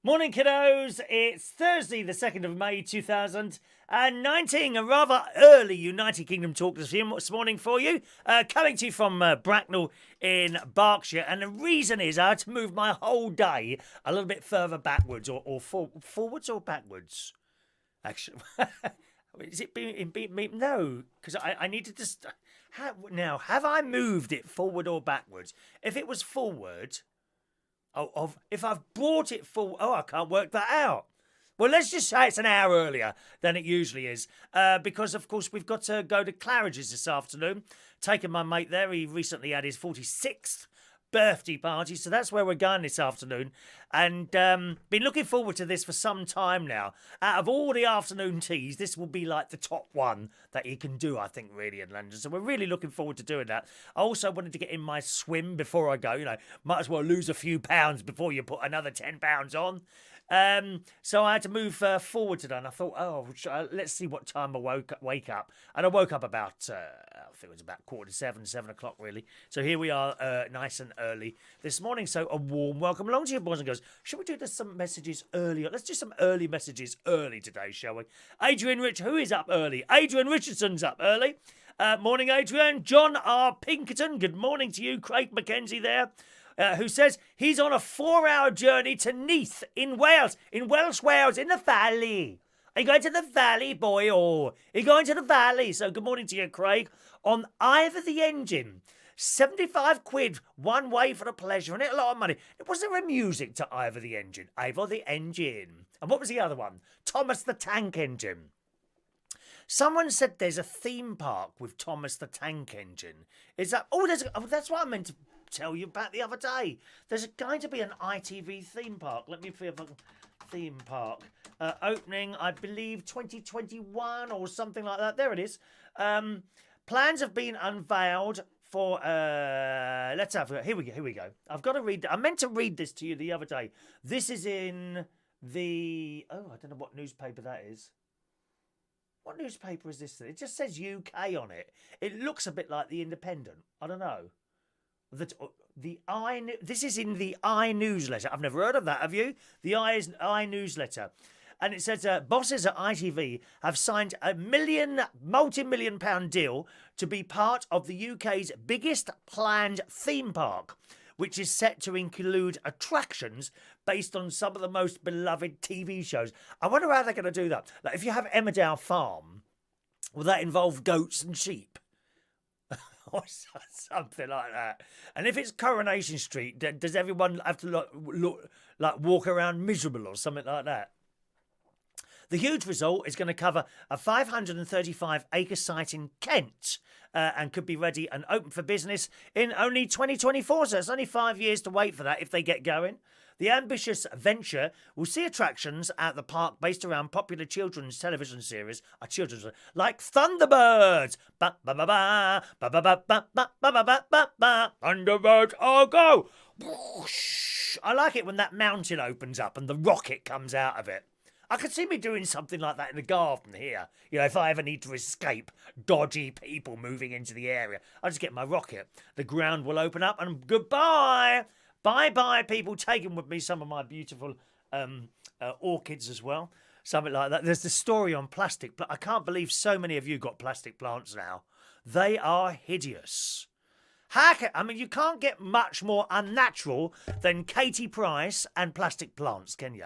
Morning, kiddos. It's Thursday, the 2nd of May, 2019. A rather early United Kingdom talk this morning for you. Coming to you from Bracknell in Berkshire. And the reason is I had to move my whole day a little bit further backwards or forwards or backwards. Actually, is it being no, because I needed to. Now, have I moved it forward or backwards? If it was forward. If I've brought it full, I can't work that out. Well, let's just say it's an hour earlier than it usually is, because of course we've got to go to Claridge's this afternoon. Taking my mate there, he recently had his 46th birthday party, so that's where we're going this afternoon. And been looking forward to this for some time now. Out of all the afternoon teas, this will be like the top one that you can do, I think, really, in London. So we're really looking forward to doing that. I also wanted to get in my swim before I go. You know, might as well lose a few pounds before you put another £10 on. So I had to move forward today, and I thought, let's see what time I wake up. And I woke up about, I think it was about 7:45, 7 o'clock really. So here we are, nice and early this morning. So a warm welcome along to you, boys and girls. Shall we do some messages earlier? Let's do some early messages early today, shall we? Adrian Rich, who is up early? Adrian Richardson's up early. Morning, Adrian. John R. Pinkerton, good morning to you. Craig McKenzie there. Who says he's on a 4-hour journey to Neath in Wales, in Wales, in the valley. Are you going to the valley, boy? Or are you going to the valley? So good morning to you, Craig. On Ivor the Engine, 75 quid one way for the pleasure, and it a lot of money. Was there a music to Ivor the Engine? Ivor the Engine. And what was the other one? Thomas the Tank Engine. Someone said there's a theme park with Thomas the Tank Engine. Is that? That's what I meant to tell you about the other day. There's going to be an ITV theme park. Let me see if I can. Theme park opening, I believe 2021 or something like that. There it is. Plans have been unveiled for let's have a here we go. I've got to read. I meant to read this to you the other day. This is in the I don't know what newspaper that is. What newspaper is this? It just says UK on it. It looks a bit like the Independent. I don't know. This is in the I newsletter. I've never heard of that, have you? The I newsletter. And it says bosses at ITV have signed a multi-million pound deal to be part of the UK's biggest planned theme park, which is set to include attractions based on some of the most beloved TV shows. I wonder how they're going to do that. Like if you have Emmerdale Farm, will that involve goats and sheep? Or something like that. And if it's Coronation Street, does everyone have to walk around miserable or something like that? The huge resort is going to cover a 535-acre site in Kent and could be ready and open for business in only 2024. So it's only 5 years to wait for that if they get going. The ambitious venture will see attractions at the park based around popular children's television series, like Thunderbirds. Thunderbirds, oh go! I like it when that mountain opens up and the rocket comes out of it. I could see me doing something like that in the garden here. You know, if I ever need to escape dodgy people moving into the area, I'll just get my rocket. The ground will open up and goodbye. Bye-bye, people. Taking with me some of my beautiful orchids as well. Something like that. There's the story on plastic. I can't believe so many of you got plastic plants now. They are hideous. You can't get much more unnatural than Katie Price and plastic plants, can you?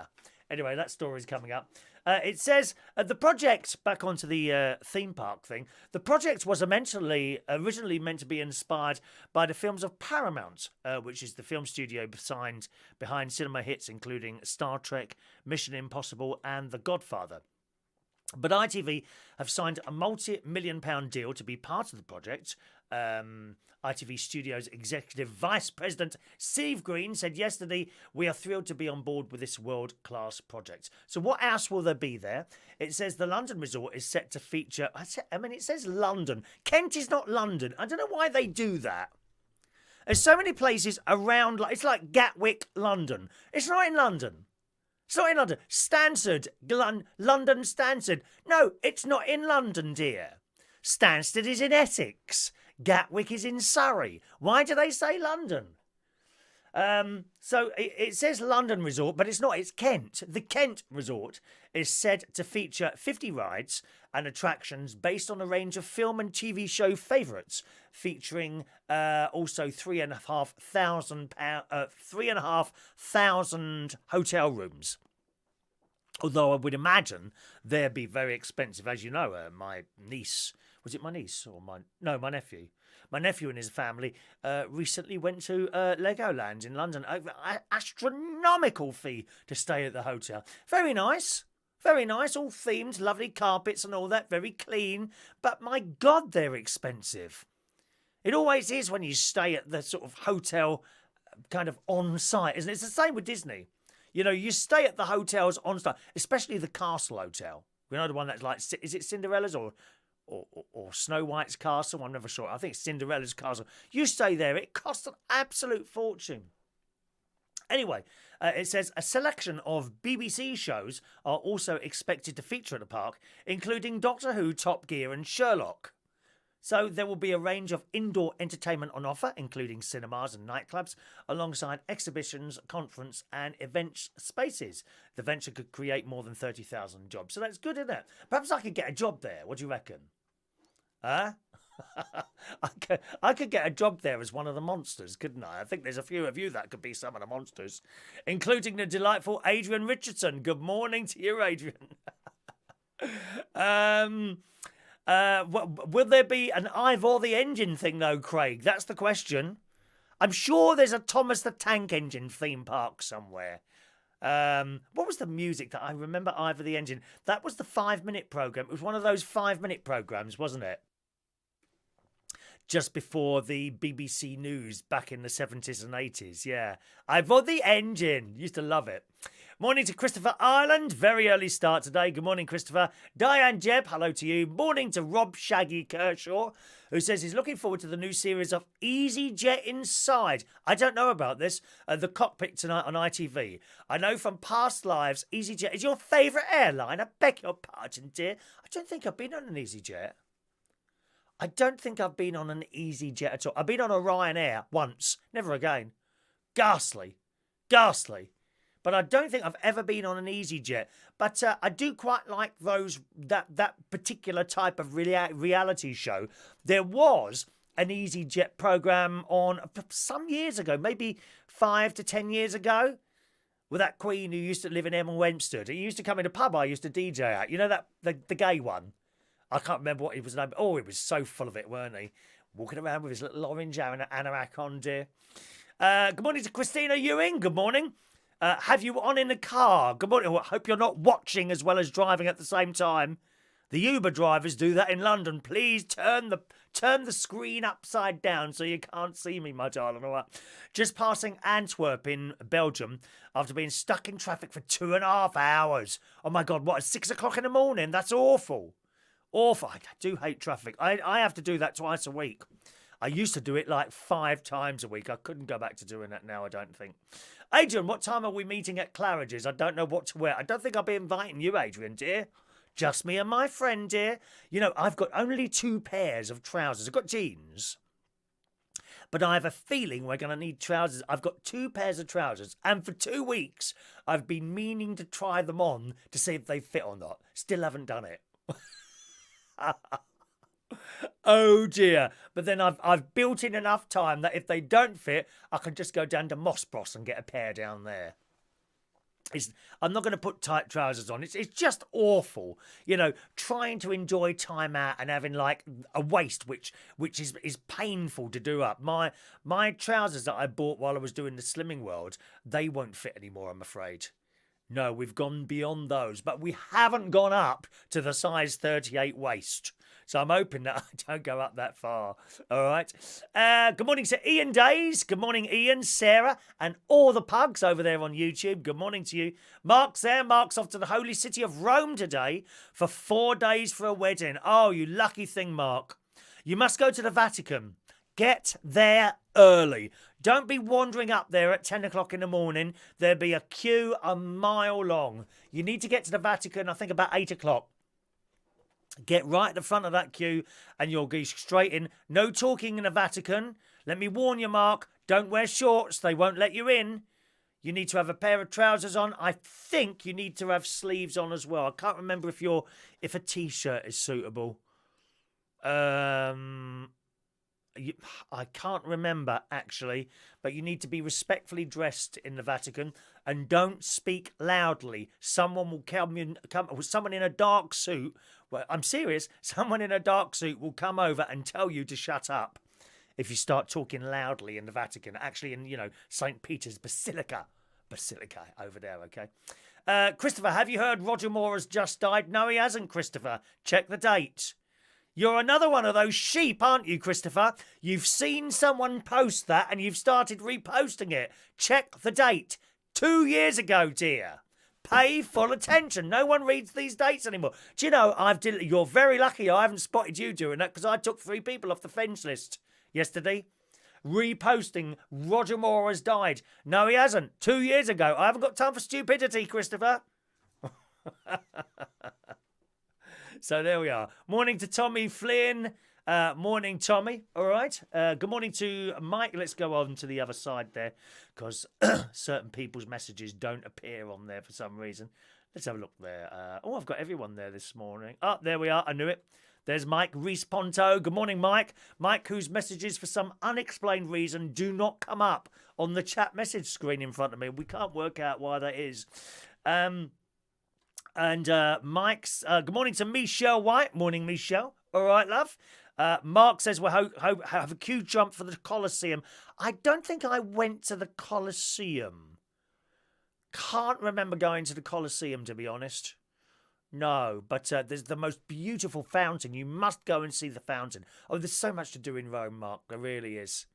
Anyway, that story's coming up. It says the project, back onto the theme park thing, the project was originally meant to be inspired by the films of Paramount, which is the film studio behind cinema hits including Star Trek, Mission Impossible and The Godfather. But ITV have signed a multi-million pound deal to be part of the project. ITV Studios Executive Vice President Steve Green said yesterday, "We are thrilled to be on board with this world-class project." So what else will there be there? It says the London resort is set to feature... it says London. Kent is not London. I don't know why they do that. There's so many places around... It's like Gatwick, London. It's not in London. It's not in London. Stansted, London Stansted. No, it's not in London, dear. Stansted is in Essex. Gatwick is in Surrey. Why do they say London? So it says London Resort, but it's not. It's Kent. The Kent Resort is said to feature 50 rides and attractions based on a range of film and TV show favourites, featuring also 3,500 hotel rooms. Although I would imagine they'd be very expensive. As you know, my niece, was it my niece or my nephew? My nephew and his family recently went to Legoland in London. Astronomical fee to stay at the hotel. Very nice. Very nice, all themed, lovely carpets and all that, very clean. But my God, they're expensive. It always is when you stay at the sort of hotel kind of on site, isn't it? It's the same with Disney. You know, you stay at the hotels on site, especially the Castle Hotel. You know, the one that's like, is it Cinderella's or Snow White's castle? I'm never sure. I think it's Cinderella's castle. You stay there, it costs an absolute fortune. Anyway, it says a selection of BBC shows are also expected to feature at the park, including Doctor Who, Top Gear and Sherlock. So there will be a range of indoor entertainment on offer, including cinemas and nightclubs, alongside exhibitions, conference and event spaces. The venture could create more than 30,000 jobs. So that's good, isn't it? Perhaps I could get a job there. What do you reckon? Huh? I could get a job there as one of the monsters, couldn't I? I think there's a few of you that could be some of the monsters, including the delightful Adrian Richardson. Good morning to you, Adrian. Will there be an Ivor the Engine thing, though, Craig? That's the question. I'm sure there's a Thomas the Tank Engine theme park somewhere. What was the music that I remember? Ivor the Engine. That was the 5-minute programme. It was one of those 5-minute programmes, wasn't it? Just before the BBC News back in the 70s and 80s, yeah. Ivor the Engine. Used to love it. Morning to Christopher Ireland. Very early start today. Good morning, Christopher. Diane Jebb, hello to you. Morning to Rob Shaggy Kershaw, who says he's looking forward to the new series of EasyJet Inside. I don't know about this. The cockpit tonight on ITV. I know from past lives, EasyJet is your favourite airline. I beg your pardon, dear. I don't think I've been on an EasyJet. I don't think I've been on an EasyJet at all. I've been on a Ryanair once. Never again. Ghastly. Ghastly. But I don't think I've ever been on an EasyJet. But I do quite like that particular type of reality show. There was an EasyJet programme on some years ago, maybe 5 to 10 years ago, with that Queen who used to live in Hemel Hempstead. He used to come in a pub I used to DJ at. You know that the gay one? I can't remember what he was named. Oh, he was so full of it, weren't he? Walking around with his little orange anorak on, dear. Good morning to Christina Ewing. Good morning. Have you on in the car? Good morning. I hope you're not watching as well as driving at the same time. The Uber drivers do that in London. Please turn the screen upside down so you can't see me, my darling. All right. Just passing Antwerp in Belgium after being stuck in traffic for 2.5 hours. Oh my God, what, at 6 o'clock in the morning? That's awful. Awful. I do hate traffic. I have to do that twice a week. I used to do it like 5 times a week. I couldn't go back to doing that now, I don't think. Adrian, what time are we meeting at Claridge's? I don't know what to wear. I don't think I'll be inviting you, Adrian, dear. Just me and my friend, dear. You know, I've got only 2 pairs of trousers. I've got jeans. But I have a feeling we're going to need trousers. I've got 2 pairs of trousers. And for 2 weeks, I've been meaning to try them on to see if they fit or not. Still haven't done it. Oh dear. But then I've built in enough time that if they don't fit, I can just go down to Moss Bros and get a pair down there. I'm not going to put tight trousers on. It's just awful. You know, trying to enjoy time out and having like a waist which is painful to do up. My trousers that I bought while I was doing the Slimming World, they won't fit anymore, I'm afraid. No, we've gone beyond those, but we haven't gone up to the size 38 waist. So I'm hoping that I don't go up that far. All right. Good morning to Ian Days. Good morning, Ian, Sarah, and all the pugs over there on YouTube. Good morning to you. Mark's there. Mark's off to the holy city of Rome today for 4 days for a wedding. Oh, you lucky thing, Mark. You must go to the Vatican. Get there early. Don't be wandering up there at 10 o'clock in the morning. There'll be a queue a mile long. You need to get to the Vatican, I think, about 8 o'clock. Get right at the front of that queue and you'll go straight in. No talking in the Vatican. Let me warn you, Mark, don't wear shorts. They won't let you in. You need to have a pair of trousers on. I think you need to have sleeves on as well. I can't remember if a t-shirt is suitable. I can't remember, actually, but you need to be respectfully dressed in the Vatican and don't speak loudly. Someone will someone in a dark suit, well, I'm serious, someone in a dark suit will come over and tell you to shut up if you start talking loudly in the Vatican. Actually, in, St. Peter's Basilica over there, okay? Christopher, have you heard Roger Moore has just died? No, he hasn't, Christopher. Check the date. You're another one of those sheep, aren't you, Christopher? You've seen someone post that and you've started reposting it. Check the date. 2 years ago, dear. Pay full attention. No one reads these dates anymore. Do you know, you're very lucky I haven't spotted you doing that, because I took 3 people off the fence list yesterday. Reposting Roger Moore has died. No, he hasn't. 2 years ago. I haven't got time for stupidity, Christopher. So there we are. Morning to Tommy Flynn. Morning, Tommy. All right. Good morning to Mike. Let's go on to the other side there, because certain people's messages don't appear on there for some reason. Let's have a look there. I've got everyone there this morning. Oh, there we are. I knew it. There's Mike Reese-Ponto. Good morning, Mike. Mike, whose messages for some unexplained reason do not come up on the chat message screen in front of me. We can't work out why that is. Mike's, good morning to Michelle White. Morning, Michelle. All right, love. Mark says we'll have a queue jump for the Colosseum. I don't think I went to the Colosseum. Can't remember going to the Colosseum, to be honest. No, but there's the most beautiful fountain. You must go and see the fountain. Oh, there's so much to do in Rome, Mark. There really is.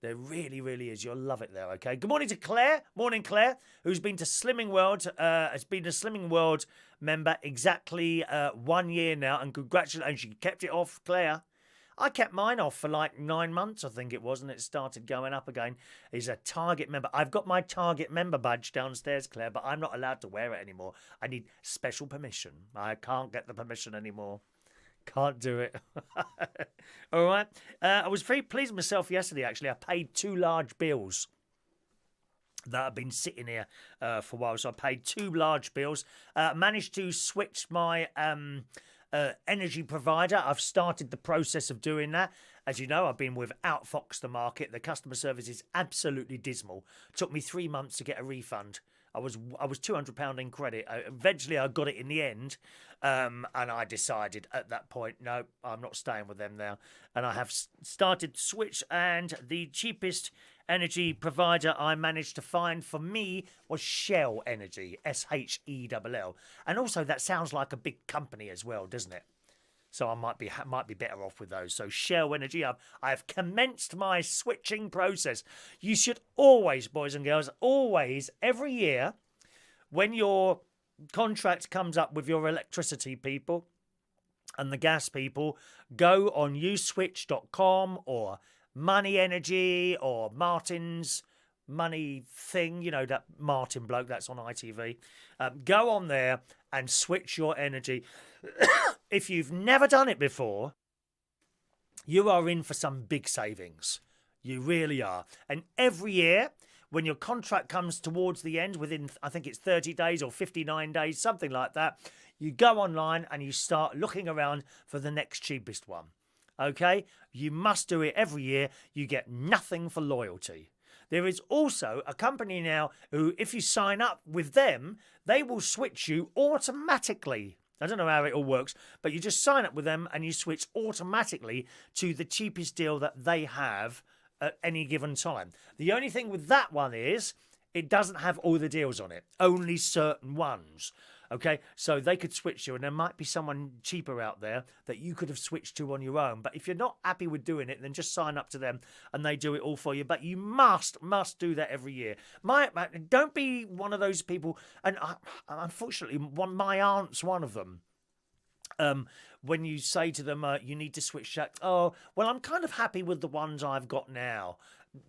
There really, really is. You'll love it there, okay? Good morning to Claire. Morning, Claire, who's been to Slimming World, has been a Slimming World member exactly 1 year now. And congratulations, she kept it off, Claire. I kept mine off for like 9 months, I think it was, and it started going up again. He's a Target member. I've got my Target member badge downstairs, Claire, but I'm not allowed to wear it anymore. I need special permission. I can't get the permission anymore. Can't do it. All right. I was very pleased with myself yesterday, actually. I paid 2 large bills that have been sitting here for a while. So I paid 2 large bills. Managed to switch my energy provider. I've started the process of doing that. As you know, I've been with Outfox the Market. The customer service is absolutely dismal. It took me 3 months to get a refund. I was £200 in credit. Eventually, I got it in the end, and I decided at that point, no, I'm not staying with them now. And I have started to switch, and the cheapest energy provider I managed to find for me was Shell Energy, Shell. And also, that sounds like a big company as well, doesn't it? So I might be better off with those. So Shell Energy, I've commenced my switching process. You should always, boys and girls, always, every year, when your contract comes up with your electricity people and the gas people, go on uswitch.com or Money Energy or Martin's Money thing, you know, that Martin bloke that's on ITV. Go on there and switch your energy. If you've never done it before, you are in for some big savings. You really are. And every year, when your contract comes towards the end, within, I think it's 30 days or 59 days, something like that, you go online and you start looking around for the next cheapest one. Okay? You must do it every year. You get nothing for loyalty. There is also a company now who, if you sign up with them, they will switch you automatically. I don't know how it all works, but you just sign up with them and you switch automatically to the cheapest deal that they have at any given time. The only thing with that one is it doesn't have all the deals on it, only certain ones. Okay, so they could switch you, and there might be someone cheaper out there that you could have switched to on your own. But if you're not happy with doing it, then just sign up to them and they do it all for you. But you must do that every year. Don't be one of those people, and unfortunately, my aunt's one of them. When you say to them, you need to switch that, oh, well, I'm kind of happy with the ones I've got now.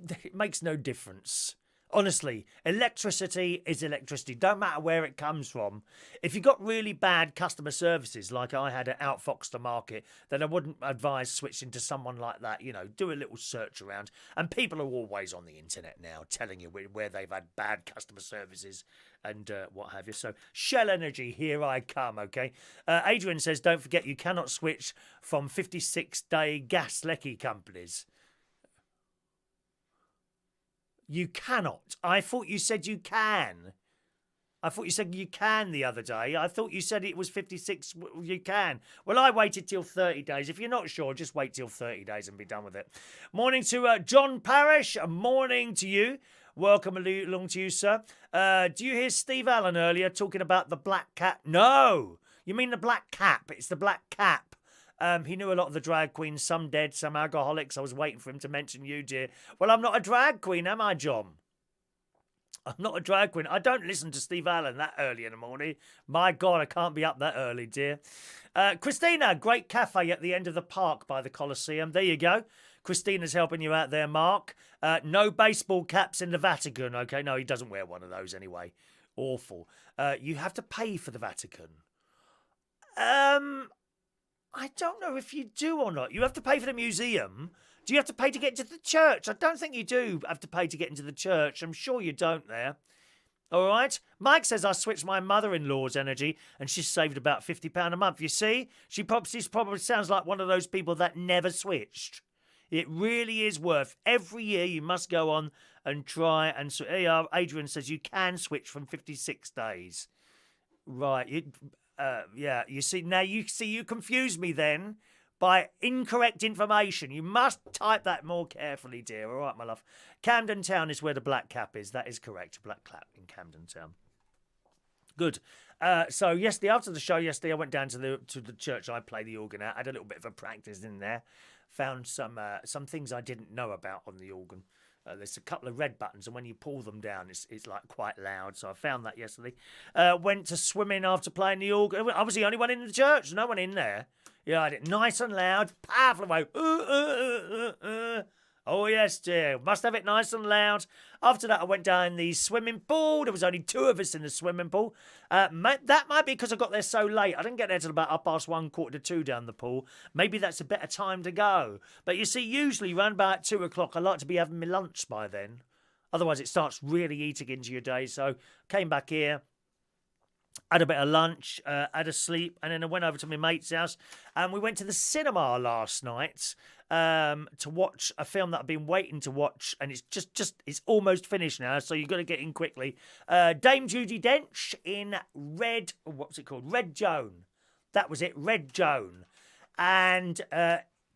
It makes no difference. Honestly, electricity is electricity. Don't matter where it comes from. If you've got really bad customer services, like I had at Outfoxter Market, then I wouldn't advise switching to someone like that. You know, do a little search around. And people are always on the internet now telling you where they've had bad customer services and what have you. So, Shell Energy, here I come, okay? Adrian says, don't forget you cannot switch from 56-day gas lecky companies. You cannot. I thought you said you can. I thought you said you can the other day. I thought you said it was 56. You can. Well, I waited till 30 days. If you're not sure, just wait till 30 days and be done with it. Morning to John Parrish. Morning to you. Welcome along to you, sir. Do you hear Steve Allen earlier talking about the black cat? No. You mean the black cap. It's the black cap. He knew a lot of the drag queens, some dead, some alcoholics. I was waiting for him to mention you, dear. Well, I'm not a drag queen, am I, John? I'm not a drag queen. I don't listen to Steve Allen that early in the morning. My God, I can't be up that early, dear. Christina, great cafe at the end of the park by the Colosseum. There you go. Christina's helping you out there, Mark. No baseball caps in the Vatican, okay? No, he doesn't wear one of those anyway. Awful. You have to pay for the Vatican. I don't know if you do or not. You have to pay for the museum. Do you have to pay to get into the church? I don't think you do have to pay to get into the church. I'm sure you don't there. All right? Mike says I switched my mother-in-law's energy and she's saved about £50 a month. You see? She probably sounds like one of those people that never switched. It really is worth. Every year you must go on and try and... Adrian says you can switch from 56 days. Right. Yeah, you see, you confused me then by incorrect information. You must type that more carefully, dear. All right, my love. Camden Town is where the black cap is. That is correct. Black cap in Camden Town. Good. So yesterday, after the show yesterday, I went down to the church I play the organ at. I had a little bit of a practice in there. Found some things I didn't know about on the organ. There's a couple of red buttons, and when you pull them down, it's like quite loud. So I found that yesterday. Went to swimming after playing the organ. I was the only one in the church. No one in there. Yeah, I did nice and loud, powerful way. Oh yes, dear. Must have it nice and loud. After that, I went down the swimming pool. There was only 2 of us in the swimming pool. That might be because I got there so late. I didn't get there till about 1:30, 1:45 down the pool. Maybe that's a better time to go. But you see, usually around about 2 o'clock, I like to be having my lunch by then. Otherwise, it starts really eating into your day. So came back here. Had a bit of lunch, had a sleep, and then I went over to my mate's house, and we went to the cinema last night to watch a film that I've been waiting to watch, and it's it's almost finished now, so you've got to get in quickly. Dame Judi Dench in Red Joan. That was it, Red Joan. And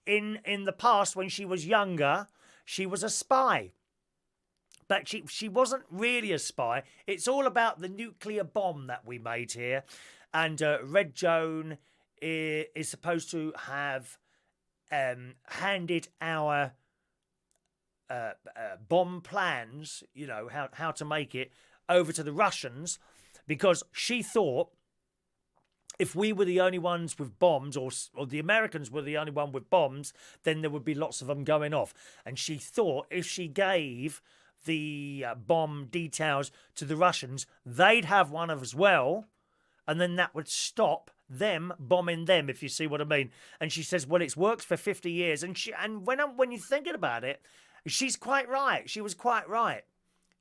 in the past, when she was younger, she was a spy. But she wasn't really a spy. It's all about the nuclear bomb that we made here. And Red Joan is supposed to have handed our bomb plans, you know, how to make it, over to the Russians, because she thought if we were the only ones with bombs, or the Americans were the only one with bombs, then there would be lots of them going off. And she thought if she gave the bomb details to the Russians, they'd have one as well, and then that would stop them bombing them, if you see what I mean. And she says, well, it's worked for 50 years. And when you're thinking about it, she's quite right. She was quite right.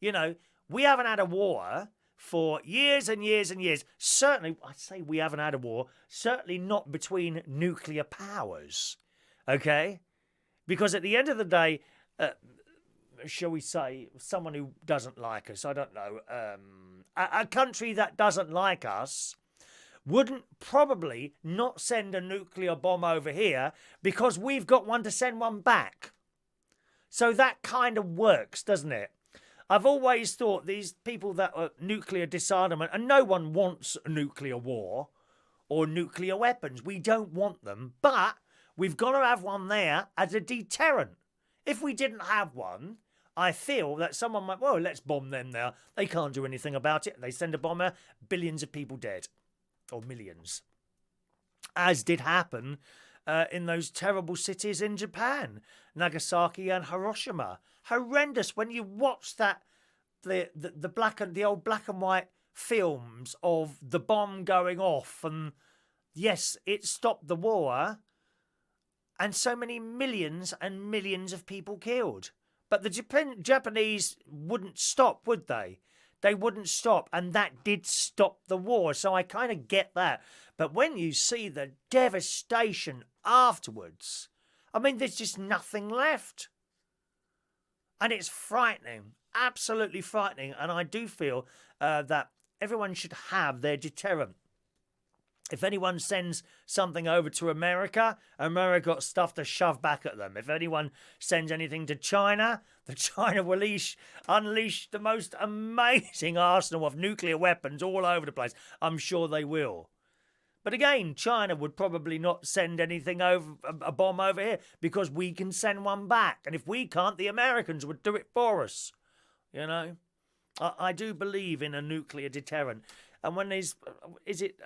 You know, we haven't had a war for years and years and years. Certainly, I'd say we haven't had a war. Certainly not between nuclear powers. Okay? Because at the end of the day, shall we say, someone who doesn't like us, I don't know, a country that doesn't like us wouldn't probably not send a nuclear bomb over here because we've got one to send one back. So that kind of works, doesn't it? I've always thought these people that are nuclear disarmament, and no one wants a nuclear war or nuclear weapons. We don't want them, but we've got to have one there as a deterrent. If we didn't have one, I feel that someone might, well, let's bomb them now. They can't do anything about it. They send a bomber, billions of people dead. Or millions. As did happen in those terrible cities in Japan. Nagasaki and Hiroshima. Horrendous. When you watch that the old black and white films of the bomb going off, and yes, it stopped the war, and so many millions and millions of people killed. But the Japanese wouldn't stop, would they? They wouldn't stop, and that did stop the war. So I kind of get that. But when you see the devastation afterwards, I mean, there's just nothing left. And it's frightening, absolutely frightening. And I do feel that everyone should have their deterrent. If anyone sends something over to America, America got stuff to shove back at them. If anyone sends anything to China, the China will unleash the most amazing arsenal of nuclear weapons all over the place. I'm sure they will. But again, China would probably not send anything over, a bomb over here, because we can send one back. And if we can't, the Americans would do it for us. You know? I do believe in a nuclear deterrent. And when is it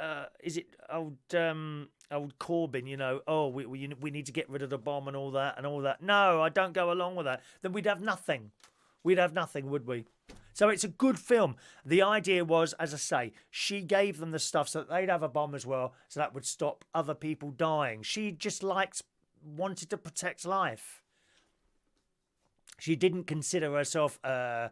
old Corbyn, you know, oh, we need to get rid of the bomb and all that. No, I don't go along with that. Then we'd have nothing. We'd have nothing, would we? So it's a good film. The idea was, as I say, she gave them the stuff so that they'd have a bomb as well, so that would stop other people dying. She just wanted to protect life. She didn't consider herself a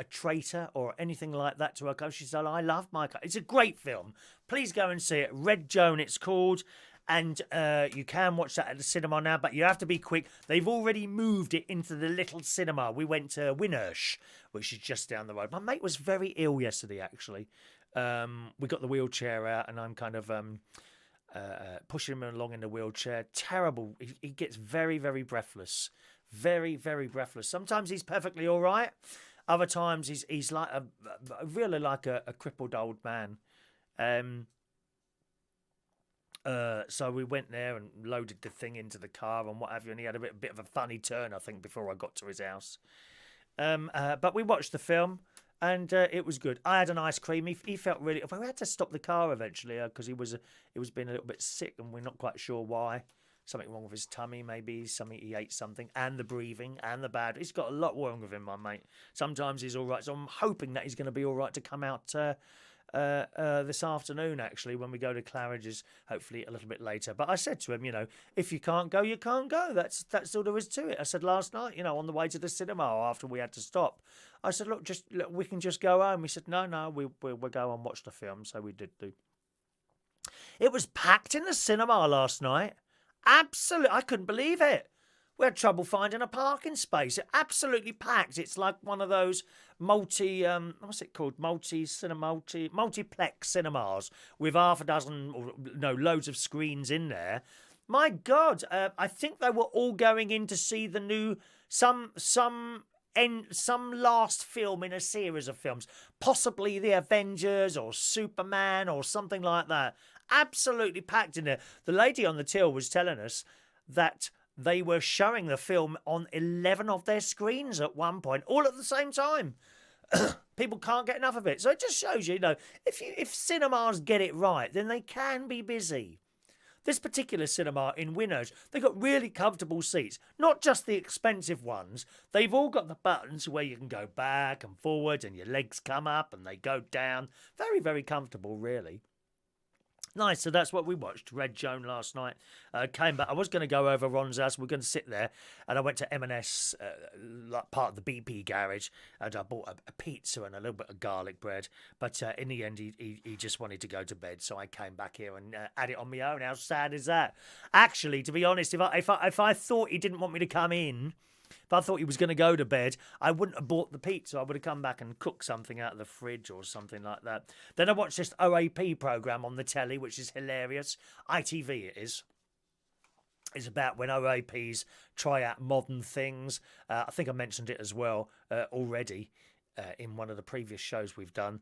traitor or anything like that to her country. She said, I love my country. It's a great film. Please go and see it. Red Joan, it's called. And you can watch that at the cinema now, but you have to be quick. They've already moved it into the little cinema. We went to Winnersh, which is just down the road. My mate was very ill yesterday, actually. We got the wheelchair out, and I'm kind of pushing him along in the wheelchair. Terrible. He gets very, very breathless. Very, very breathless. Sometimes he's perfectly all right. Other times he's like really like a crippled old man. So we went there and loaded the thing into the car and what have you, and he had a bit of a funny turn, I think, before I got to his house. But we watched the film, and it was good. I had an ice cream. He felt really... We had to stop the car eventually because he was being a little bit sick, and we're not quite sure why. Something wrong with his tummy, maybe. He ate something, and the breathing, and the bad... He's got a lot wrong with him, my mate. Sometimes he's all right, so I'm hoping that he's going to be all right to come out this afternoon, actually, when we go to Claridge's, hopefully a little bit later. But I said to him, you know, if you can't go, you can't go. That's all there is to it. I said last night, you know, on the way to the cinema after we had to stop, I said, look, we can just go home. He said, no, we'll go and watch the film. So we did do. It was packed in the cinema last night. Absolutely, I couldn't believe it. We had trouble finding a parking space. It absolutely packed. It's like one of those multiplex cinemas with half a dozen, or no, loads of screens in there. My God, I think they were all going in to see the new some last film in a series of films, possibly the Avengers or Superman or something like that. Absolutely packed in there. The lady on the till was telling us that they were showing the film on 11 of their screens at one point, all at the same time. People can't get enough of it. So it just shows you, you know, if cinemas get it right, then they can be busy. This particular cinema in Winnersh, they've got really comfortable seats, not just the expensive ones. They've all got the buttons where you can go back and forward and your legs come up and they go down. Very, very comfortable, really. Nice, so that's what we watched. Red Joan last night. Came back. I was going to go over Ron's house. We're going to sit there. And I went to M&S, like part of the BP garage, and I bought a pizza and a little bit of garlic bread. But in the end, he just wanted to go to bed. So I came back here and had it on my own. How sad is that? Actually, to be honest, if I thought he didn't want me to come in, if I thought he was going to go to bed, I wouldn't have bought the pizza. I would have come back and cooked something out of the fridge or something like that. Then I watched this OAP programme on the telly, which is hilarious. ITV it is. It's about when OAPs try out modern things. I think I mentioned it as well already in one of the previous shows we've done.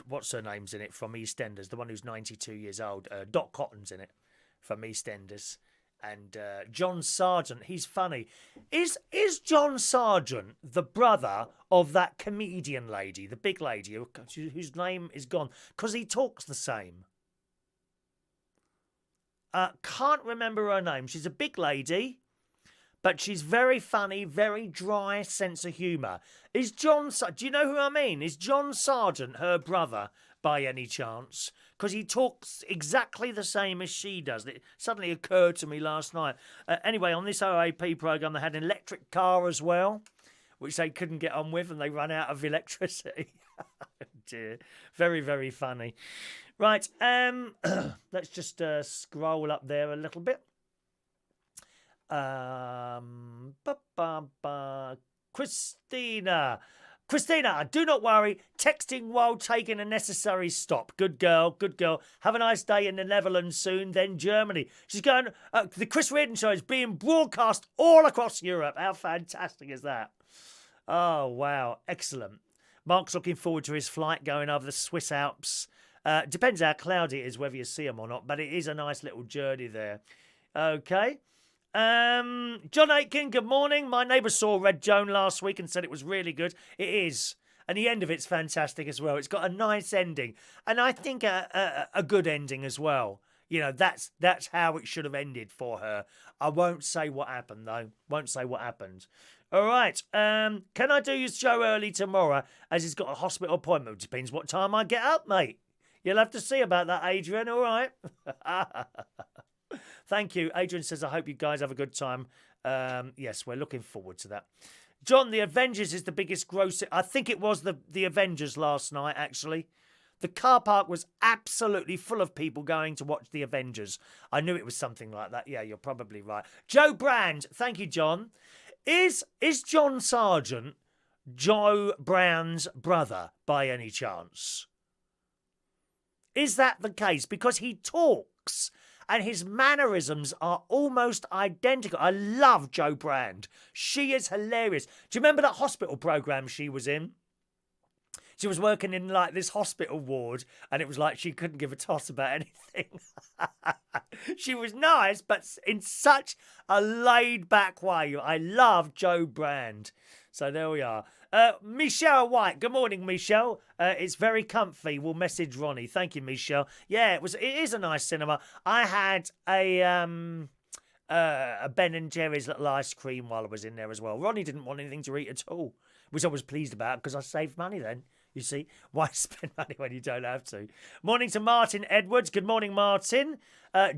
What's her name's in it from EastEnders? The one who's 92 years old. Dot Cotton's in it from EastEnders. And John Sergant, he's funny. Is John Sergant the brother of that comedian lady, the big lady whose name is gone? Because he talks the same. Can't remember her name. She's a big lady, but she's very funny, very dry sense of humour. Is John... Do you know who I mean? Is John Sergant her brother by any chance? Because he talks exactly the same as she does. It suddenly occurred to me last night. Anyway, on this OAP programme, they had an electric car as well, which they couldn't get on with, and they ran out of electricity. Oh dear. Very, very funny. Right, let's just scroll up there a little bit. Christina, do not worry. Texting while taking a necessary stop. Good girl, good girl. Have a nice day in the Netherlands soon, then Germany. She's going, the Chris Reardon Show is being broadcast all across Europe. How fantastic is that? Oh, wow. Excellent. Mark's looking forward to his flight going over the Swiss Alps. Depends how cloudy it is, whether you see them or not, but it is a nice little journey there. Okay. John Aitken, good morning. My neighbour saw Red Joan last week and said it was really good. It is. And the end of it's fantastic as well. It's got a nice ending. And I think a good ending as well. You know, that's how it should have ended for her. I won't say what happened, though. Won't say what happened. All right. Can I do your show early tomorrow, as he's got a hospital appointment? Depends what time I get up, mate. You'll have to see about that, Adrian. All right. Thank you. Adrian says, I hope you guys have a good time. Yes, we're looking forward to that. John, The Avengers is the biggest gross. I think it was the Avengers last night, actually. The car park was absolutely full of people going to watch The Avengers. I knew it was something like that. Yeah, you're probably right. Jo Brand, thank you, John. Is John Sergant Jo Brand's brother by any chance? Is that the case? Because he talks and his mannerisms are almost identical. I love Jo Brand. She is hilarious. Do you remember that hospital programme she was in? She was working in like this hospital ward, and it was like she couldn't give a toss about anything. She was nice, but in such a laid-back way. I love Jo Brand. So there we are. Michelle White. Good morning, Michelle. It's very comfy. We'll message Ronnie. Thank you, Michelle. Yeah, it is a nice cinema. I had a Ben and Jerry's little ice cream while I was in there as well. Ronnie didn't want anything to eat at all, which I was pleased about because I saved money then. You see, why spend money when you don't have to? Morning to Martin Edwards. Good morning, Martin.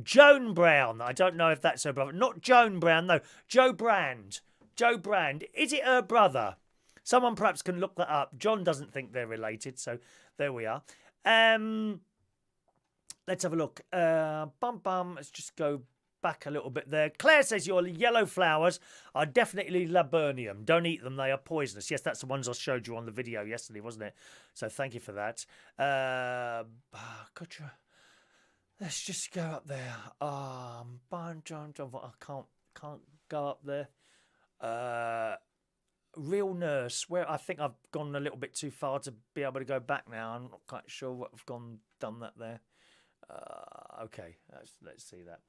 Joan Brown. I don't know if that's her brother. Not Joan Brown, no. Jo Brand. Jo Brand. Is it her brother? Someone perhaps can look that up. John doesn't think they're related, so there we are. Let's have a look. Let's just go back a little bit there. Claire says your yellow flowers are definitely laburnum. Don't eat them, they are poisonous. Yes, that's the ones I showed you on the video yesterday, wasn't it? So thank you for that. Let's just go up there. I can't go up there. Real Nurse, where I think I've gone a little bit too far to be able to go back now. I'm not quite sure what I've done that there. Okay, let's see that.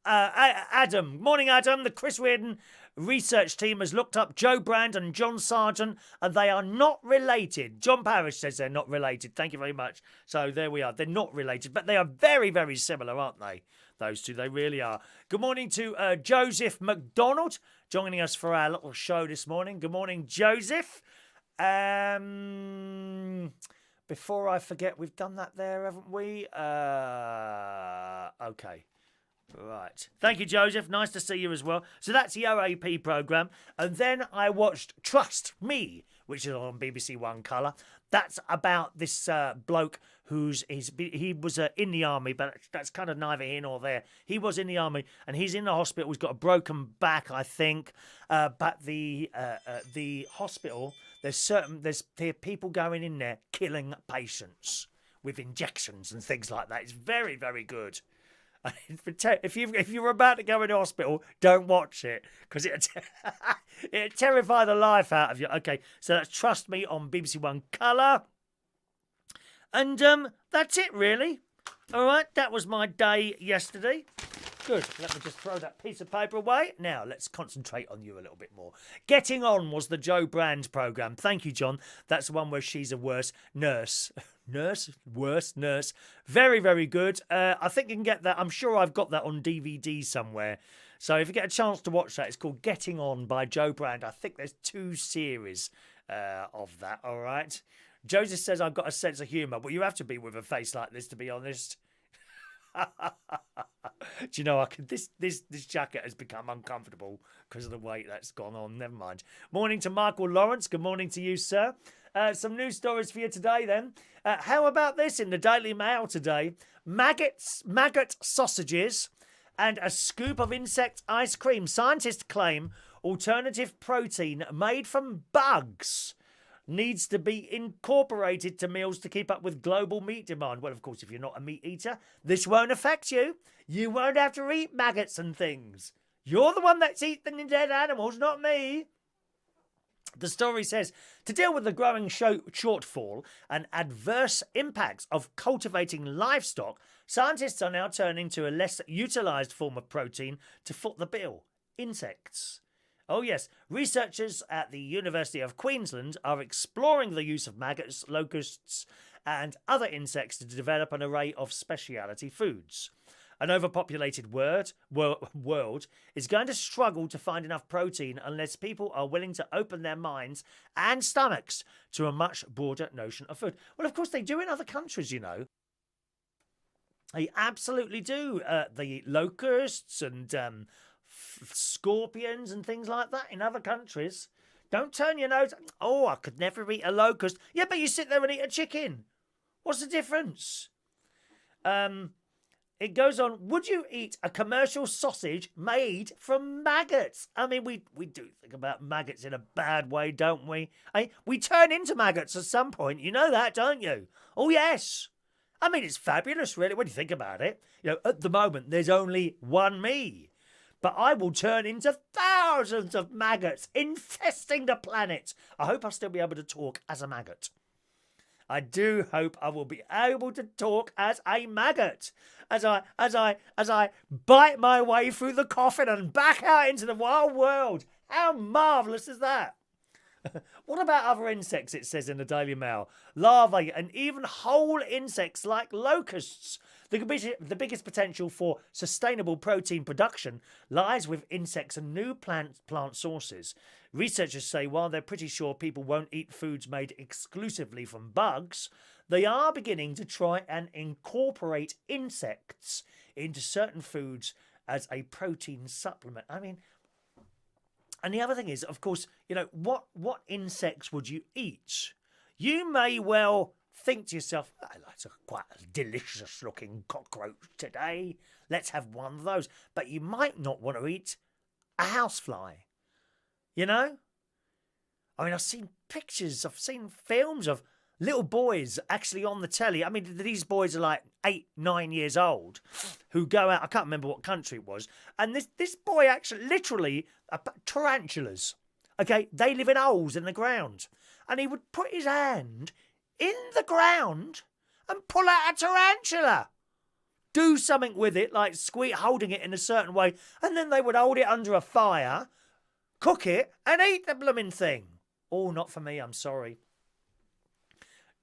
Adam, morning, Adam. The Chris Reardon research team has looked up Jo Brand and John Sergant, and they are not related. John Parrish says they're not related. Thank you very much. So there we are. They're not related, but they are very, very similar, aren't they? Those two, they really are. Good morning to Joseph McDonald joining us for our little show this morning. Good morning, Joseph. Before I forget, we've done that there, haven't we? Okay. Right. Thank you, Joseph. Nice to see you as well. So that's the OAP programme. And then I watched Trust Me, which is on BBC One Colour. That's about this bloke he was in the army, but that's kind of neither here nor there. He was in the army, and he's in the hospital. He's got a broken back, I think. But the hospital, there's people going in there killing patients with injections and things like that. It's very, very good. If you're about to go into hospital, don't watch it because it'll terrify the life out of you. Okay, so that's Trust Me on BBC One Colour. And that's it, really. All right, that was my day yesterday. Good. Let me just throw that piece of paper away. Now, let's concentrate on you a little bit more. Getting On was the Jo Brand programme. Thank you, John. That's the one where she's a worse nurse. Worse nurse. Very, very good. I think you can get that. I'm sure I've got that on DVD somewhere. So if you get a chance to watch that, it's called Getting On by Jo Brand. I think there's 2 series of that, all right? Joseph says, I've got a sense of humour. Well, you have to be with a face like this, to be honest. Do you know, this jacket has become uncomfortable because of the weight that's gone on. Never mind. Morning to Michael Lawrence. Good morning to you, sir. Some news stories for you today, then. How about this in the Daily Mail today? Maggot sausages and a scoop of insect ice cream. Scientists claim alternative protein made from bugs needs to be incorporated to meals to keep up with global meat demand. Well, of course, if you're not a meat eater, this won't affect you. You won't have to eat maggots and things. You're the one that's eating the dead animals, not me. The story says, to deal with the growing shortfall and adverse impacts of cultivating livestock, scientists are now turning to a less utilised form of protein to foot the bill: insects. Oh yes, researchers at the University of Queensland are exploring the use of maggots, locusts and other insects to develop an array of specialty foods. An overpopulated world is going to struggle to find enough protein unless people are willing to open their minds and stomachs to a much broader notion of food. Well, of course they do in other countries, you know. They absolutely do. The locusts and scorpions and things like that in other countries. Don't turn your nose. Oh, I could never eat a locust. Yeah, but you sit there and eat a chicken. What's the difference? It goes on. Would you eat a commercial sausage made from maggots? I mean, we do think about maggots in a bad way, don't we? We turn into maggots at some point. You know that, don't you? Oh, yes. I mean, it's fabulous, really, when you think about it. You know, at the moment, there's only one me. But I will turn into thousands of maggots infesting the planet. I hope I'll still be able to talk as a maggot. I do hope I will be able to talk as a maggot as I bite my way through the coffin and back out into the wild world. How marvellous is that? What about other insects, it says in the Daily Mail? Larvae and even whole insects like locusts. The biggest potential for sustainable protein production lies with insects and new plant sources. Researchers say while they're pretty sure people won't eat foods made exclusively from bugs, they are beginning to try and incorporate insects into certain foods as a protein supplement. I mean, and the other thing is, of course, you know, what insects would you eat? You may well think to yourself, oh, that's quite a delicious looking cockroach today. Let's have one of those. But you might not want to eat a housefly. You know? I mean, I've seen pictures, I've seen films of little boys actually on the telly. I mean, these boys are like 8, 9 years old who go out. I can't remember what country it was. And this boy actually, literally, tarantulas. Okay, they live in holes in the ground. And he would put his hand in the ground and pull out a tarantula. Do something with it, like holding it in a certain way. And then they would hold it under a fire, cook it, and eat the blooming thing. Oh, not for me, I'm sorry.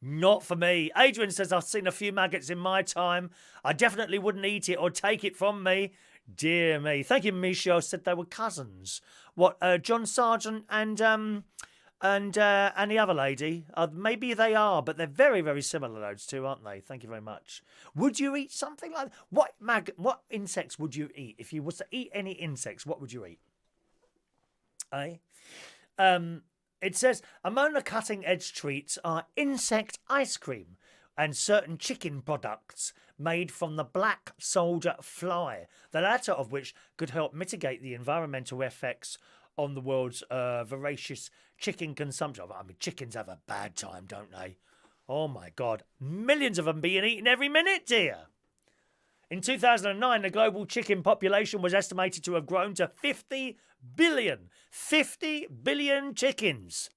Not for me. Adrian says, I've seen a few maggots in my time. I definitely wouldn't eat it or take it from me. Dear me. Thank you, Michelle. Said they were cousins. What, John Sergant and the other lady? Maybe they are, but they're very, very similar, those two, aren't they? Thank you very much. Would you eat something like that? What insects would you eat? If you was to eat any insects, what would you eat? It says, among the cutting-edge treats are insect ice cream and certain chicken products made from the black soldier fly, the latter of which could help mitigate the environmental effects on the world's voracious chicken consumption. I mean, chickens have a bad time, don't they? Oh, my God. Millions of them being eaten every minute, dear. In 2009, the global chicken population was estimated to have grown to 50 billion. 50 billion chickens.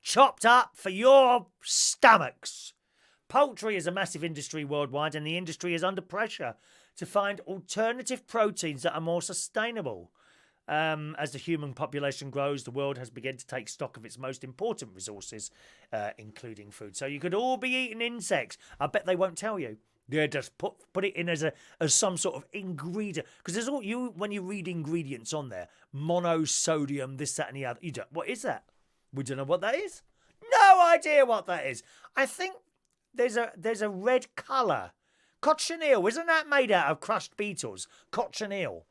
Chopped up for your stomachs. Poultry is a massive industry worldwide, and the industry is under pressure to find alternative proteins that are more sustainable. As the human population grows, the world has begun to take stock of its most important resources, including food. So you could all be eating insects. I bet they won't tell you. Yeah, just put it in as some sort of ingredient, because there's all you when you read ingredients on there, monosodium, this, that, and the other. You don't. What is that? We don't know what that is. No idea what that is. I think there's a red colour. Cochineal, isn't that made out of crushed beetles? Cochineal.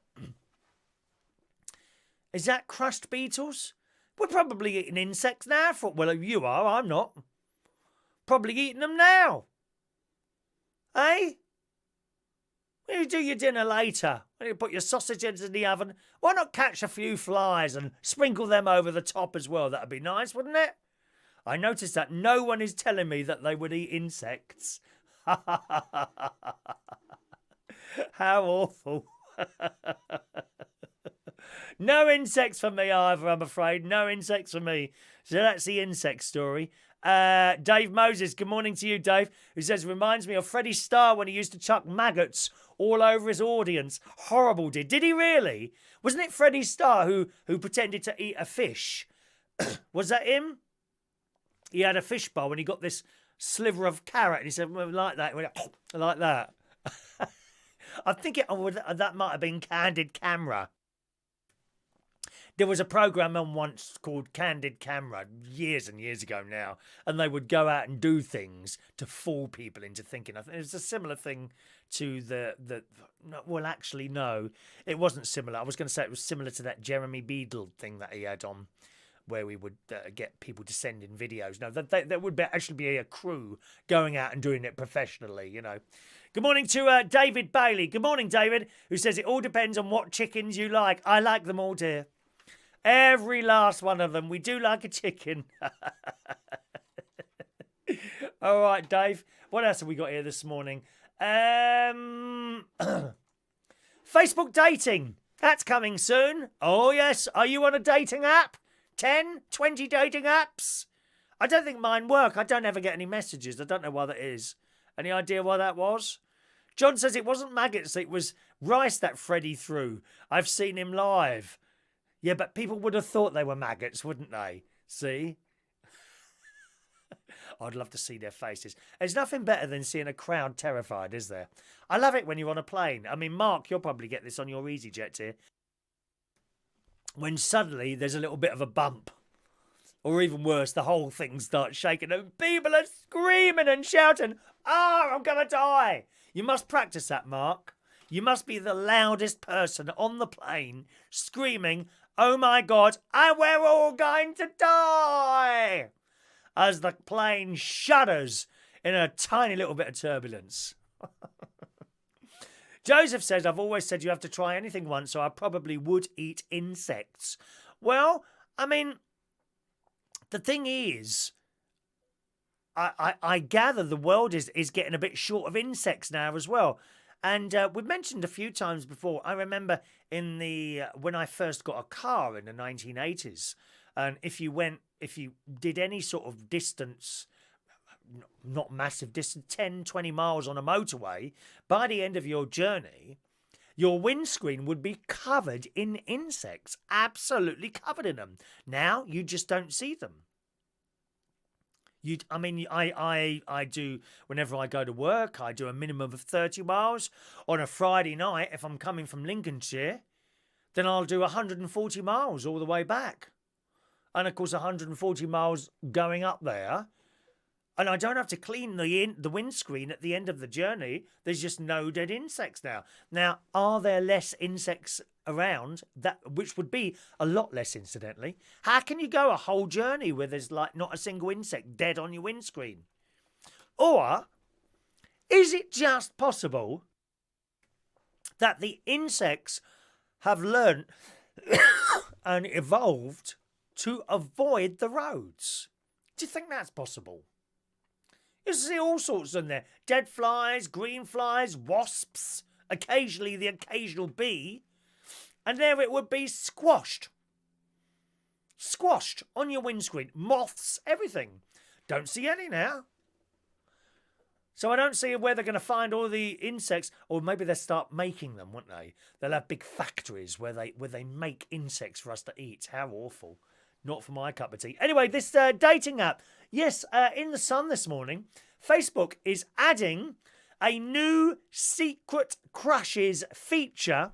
Is that crushed beetles? We're probably eating insects now. Well, you are. I'm not. Probably eating them now. Eh? When you do your dinner later, when you put your sausage into the oven, why not catch a few flies and sprinkle them over the top as well? That'd be nice, wouldn't it? I noticed that no one is telling me that they would eat insects. How awful. No insects for me either, I'm afraid. No insects for me. So that's the insect story. Dave Moses, good morning to you, Dave, who says, reminds me of Freddie Starr when he used to chuck maggots all over his audience. Horrible, did he really? Wasn't it Freddie Starr who pretended to eat a fish? Was that him? He had a fish bowl and he got this sliver of carrot and he said, well, like that. He went, like that. I think that might have been Candid Camera. There was a programme on once called Candid Camera, years and years ago now, and they would go out and do things to fool people into thinking. I think it was a similar thing to well, actually, no, it wasn't similar. I was going to say it was similar to that Jeremy Beadle thing that he had on, where we would get people to send in videos. No, there would actually be a crew going out and doing it professionally, you know. Good morning to David Bailey. Good morning, David, who says it all depends on what chickens you like. I like them all, dear. Every last one of them. We do like a chicken. All right, Dave. What else have we got here this morning? Facebook dating. That's coming soon. Oh, yes. Are you on a dating app? 10, 20 dating apps? I don't think mine work. I don't ever get any messages. I don't know why that is. Any idea why that was? John says it wasn't maggots. It was rice that Freddie threw. I've seen him live. Yeah, but people would have thought they were maggots, wouldn't they? See? I'd love to see their faces. There's nothing better than seeing a crowd terrified, is there? I love it when you're on a plane. I mean, Mark, you'll probably get this on your EasyJet here. When suddenly there's a little bit of a bump. Or even worse, the whole thing starts shaking and people are screaming and shouting, "Oh, I'm going to die." You must practice that, Mark. You must be the loudest person on the plane screaming, "Oh my God, we're all going to die," as the plane shudders in a tiny little bit of turbulence. Joseph says, I've always said you have to try anything once, so I probably would eat insects. Well, I mean, the thing is, I gather the world is getting a bit short of insects now as well. And we've mentioned a few times before, I remember when I first got a car in the 1980s, and if you did any sort of distance, not massive distance, 10, 20 miles on a motorway, by the end of your journey, your windscreen would be covered in insects, absolutely covered in them. Now, you just don't see them. I do, whenever I go to work, I do a minimum of 30 miles. On a Friday night, if I'm coming from Lincolnshire, then I'll do 140 miles all the way back. And of course, 140 miles going up there. And I don't have to clean the windscreen at the end of the journey. There's just no dead insects now. Now, are there less insects around? Which would be a lot less, incidentally. How can you go a whole journey where there's like not a single insect dead on your windscreen? Or is it just possible that the insects have learnt and evolved to avoid the roads? Do you think that's possible? You see all sorts in there. Dead flies, green flies, wasps, occasionally the occasional bee. And there it would be squashed. Squashed on your windscreen. Moths, everything. Don't see any now. So I don't see where they're going to find all the insects, or maybe they'll start making them, won't they? They'll have big factories where they make insects for us to eat. How awful. Not for my cup of tea. Anyway, this dating app. Yes, in the Sun this morning, Facebook is adding a new secret crushes feature.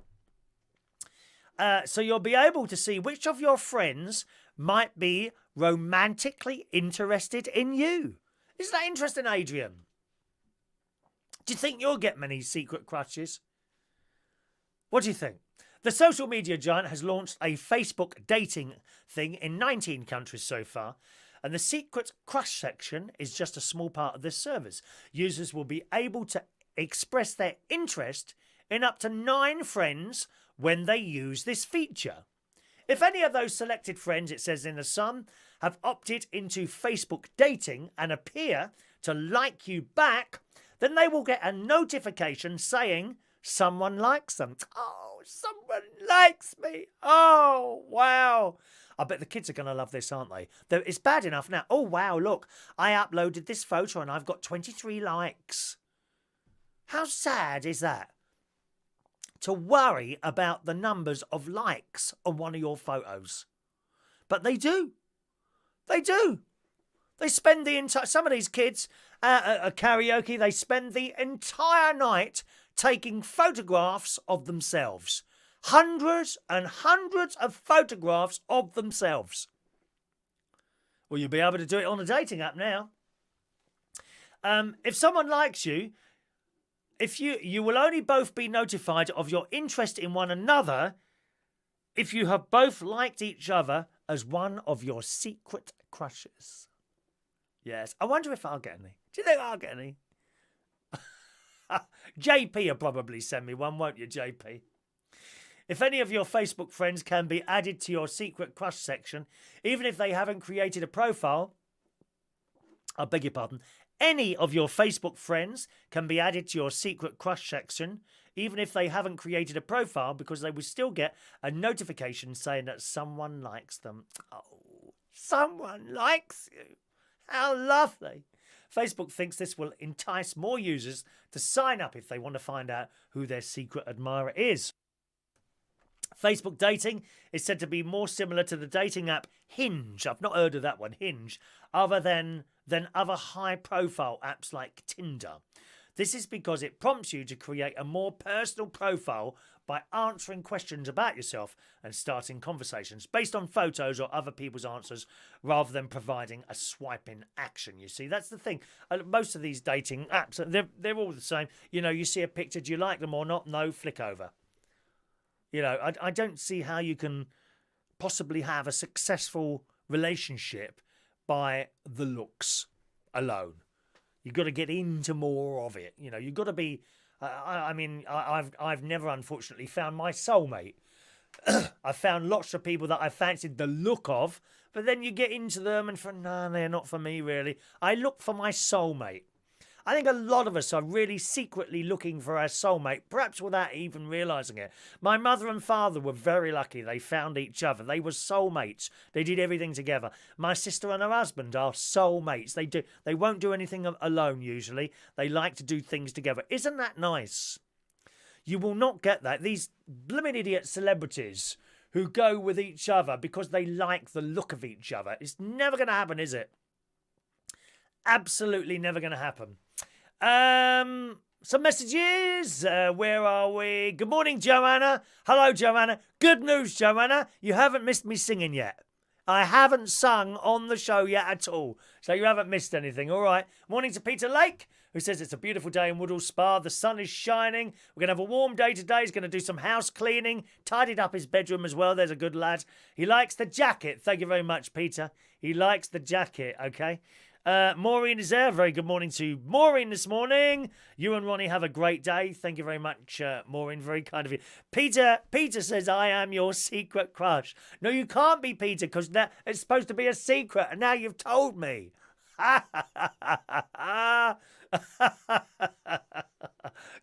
So you'll be able to see which of your friends might be romantically interested in you. Isn't that interesting, Adrian? Do you think you'll get many secret crushes? What do you think? The social media giant has launched a Facebook dating thing in 19 countries so far, and the secret crush section is just a small part of this service. Users will be able to express their interest in up to 9 friends when they use this feature. If any of those selected friends, it says in the Sun, have opted into Facebook dating and appear to like you back, then they will get a notification saying someone likes them. Oh, someone likes me. Oh, wow. I bet the kids are going to love this, aren't they? It's bad enough now. Oh, wow, look, I uploaded this photo and I've got 23 likes. How sad is that? To worry about the numbers of likes on one of your photos. But they do. They do. They spend the entire... Some of these kids at karaoke, they spend the entire night taking photographs of themselves. Hundreds and hundreds of photographs of themselves. Well, you'll be able to do it on a dating app now. If someone likes you, you will only both be notified of your interest in one another if you have both liked each other as one of your secret crushes. Yes, I wonder if I'll get any. Do you think I'll get any? JP will probably send me one, won't you, JP? If any of your Facebook friends can be added to your secret crush section, even if they haven't created a profile, I beg your pardon, any of your Facebook friends can be added to your secret crush section, even if they haven't created a profile, because they will still get a notification saying that someone likes them. Oh, someone likes you. How lovely. Facebook thinks this will entice more users to sign up if they want to find out who their secret admirer is. Facebook dating is said to be more similar to the dating app Hinge. I've not heard of that one, Hinge, other than other high-profile apps like Tinder. This is because it prompts you to create a more personal profile by answering questions about yourself and starting conversations based on photos or other people's answers rather than providing a swiping action. You see, that's the thing. Most of these dating apps, they're all the same. You know, you see a picture, do you like them or not? No, flick over. You know, I don't see how you can possibly have a successful relationship by the looks alone. You've got to get into more of it. You know, you've got to be... I've never, unfortunately, found my soulmate. I've found lots of people that I fancied the look of, but then you get into them and they're not for me, really. I look for my soulmate. I think a lot of us are really secretly looking for our soulmate, perhaps without even realising it. My mother and father were very lucky. They found each other. They were soulmates. They did everything together. My sister and her husband are soulmates. They won't do anything alone, usually. They like to do things together. Isn't that nice? You will not get that. These blimmin' idiot celebrities who go with each other because they like the look of each other. It's never going to happen, is it? Absolutely never going to happen. Some messages. Where are we? Good morning, Joanna. Hello, Joanna. Good news, Joanna. You haven't missed me singing yet. I haven't sung on the show yet at all. So you haven't missed anything. All right. Morning to Peter Lake, who says it's a beautiful day in Woodall Spa. The sun is shining. We're going to have a warm day today. He's going to do some house cleaning. Tidied up his bedroom as well. There's a good lad. He likes the jacket. Thank you very much, Peter. He likes the jacket, okay? Maureen is there. Very good morning to Maureen this morning. You and Ronnie have a great day. Thank you very much, Maureen. Very kind of you. Peter says, I am your secret crush. No, you can't be, Peter, because it's supposed to be a secret, and now you've told me.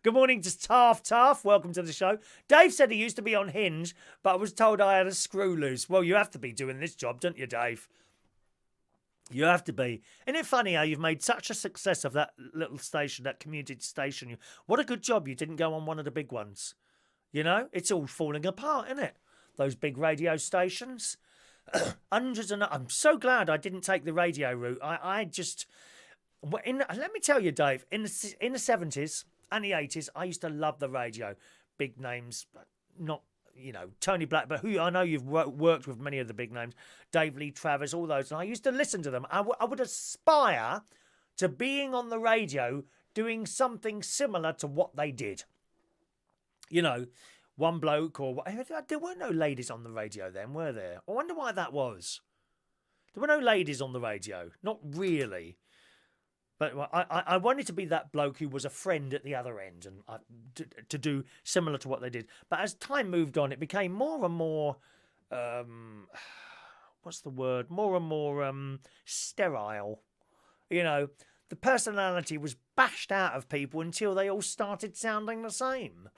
Good morning to Taff. Welcome to the show. Dave said he used to be on Hinge, but I was told I had a screw loose. Well, you have to be doing this job, don't you, Dave? You have to be. Isn't it funny how you've made such a success of that little station, that community station? What a good job you didn't go on one of the big ones. You know, it's all falling apart, isn't it? Those big radio stations. Hundreds and I'm so glad I didn't take the radio route. I just let me tell you, Dave, in the 70s and the 80s, I used to love the radio. Big names, not Tony Black, but who I know you've worked with many of the big names, Dave Lee Travis, all those, and I used to listen to them. I would aspire to being on the radio doing something similar to what they did. One bloke or there weren't no ladies on the radio then, were there? I wonder why that was. There were no ladies on the radio, not really. But I wanted to be that bloke who was a friend at the other end and to do similar to what they did. But as time moved on, it became more and more, what's the word? More and more sterile. The personality was bashed out of people until they all started sounding the same.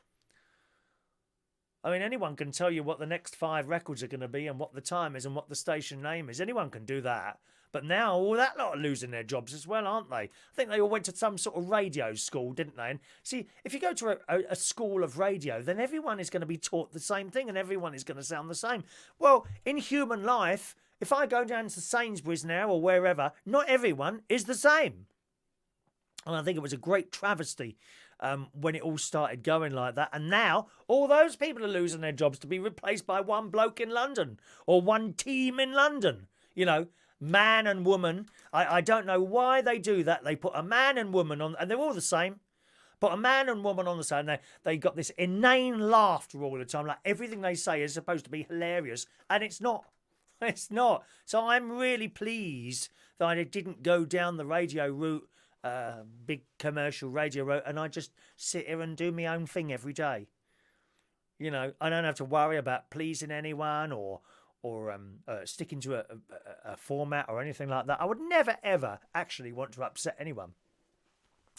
I mean, anyone can tell you what the next 5 records are going to be and what the time is and what the station name is. Anyone can do that. But now all that lot are losing their jobs as well, aren't they? I think they all went to some sort of radio school, didn't they? And see, if you go to a school of radio, then everyone is going to be taught the same thing and everyone is going to sound the same. Well, in human life, if I go down to Sainsbury's now or wherever, not everyone is the same. And I think it was a great travesty when it all started going like that. And now all those people are losing their jobs to be replaced by one bloke in London or one team in London. Man and woman. I don't know why they do that. They put a man and woman on, and they're all the same. Put a man and woman on the side, and they got this inane laughter all the time. Like everything they say is supposed to be hilarious, and it's not. It's not. So I'm really pleased that I didn't go down the radio route, big commercial radio route, and I just sit here and do my own thing every day. I don't have to worry about pleasing anyone or sticking to a format or anything like that. I would never, ever actually want to upset anyone.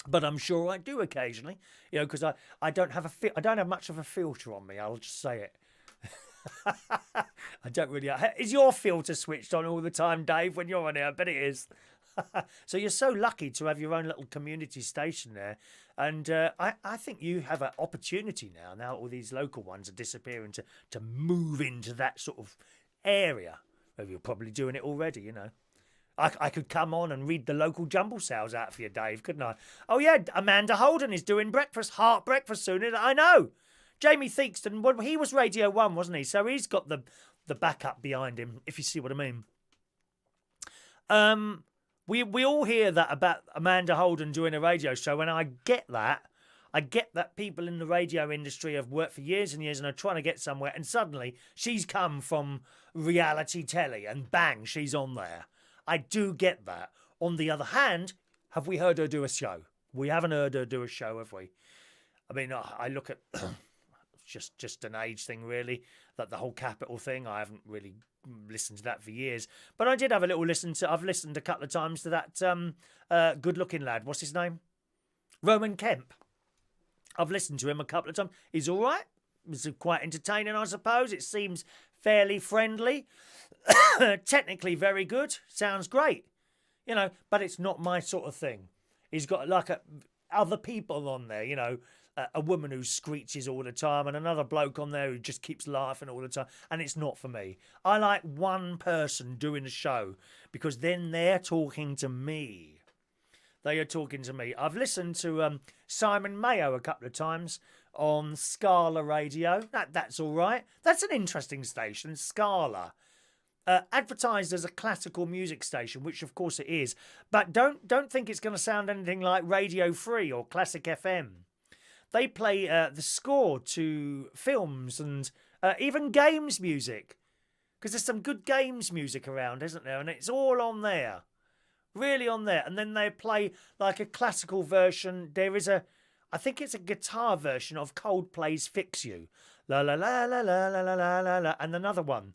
But I'm sure I do occasionally, because I don't have I don't have much of a filter on me. I'll just say it. I don't really. Is your filter switched on all the time, Dave, when you're on here? I bet it is. So you're so lucky to have your own little community station there. And I think you have an opportunity now all these local ones are disappearing, to move into that sort of area. Maybe you're probably doing it already, I could come on and read the local jumble sales out for you, Dave, couldn't I? Oh, yeah, Amanda Holden is doing heart breakfast soon. I know. Jamie Theakston, well, he was Radio 1, wasn't he? So he's got the backup behind him, if you see what I mean. We all hear that about Amanda Holden doing a radio show, and I get that. I get that people in the radio industry have worked for years and years and are trying to get somewhere, and suddenly she's come from reality telly and bang, she's on there. I do get that. On the other hand, have we heard her do a show? We haven't heard her do a show, have we? I mean, I look at just an age thing, really. That the whole Capital thing, I haven't really listened to that for years. But I did have a little listen to. I've listened a couple of times to that good-looking lad. What's his name? Roman Kemp. I've listened to him a couple of times. He's all right. It's quite entertaining, I suppose. It seems fairly friendly. Technically very good. Sounds great. But it's not my sort of thing. He's got other people on there, a woman who screeches all the time and another bloke on there who just keeps laughing all the time. And it's not for me. I like one person doing the show because then they're talking to me. They are talking to me. I've listened to Simon Mayo a couple of times on Scala Radio. That's all right. That's an interesting station, Scala. Advertised as a classical music station, which of course it is. But don't think it's going to sound anything like Radio 3 or Classic FM. They play the score to films and even games music. Because there's some good games music around, isn't there? And it's all on there. Really on there. And then they play like a classical version. There is I think it's a guitar version of Coldplay's Fix You. La la la la la la la la la la. And another one.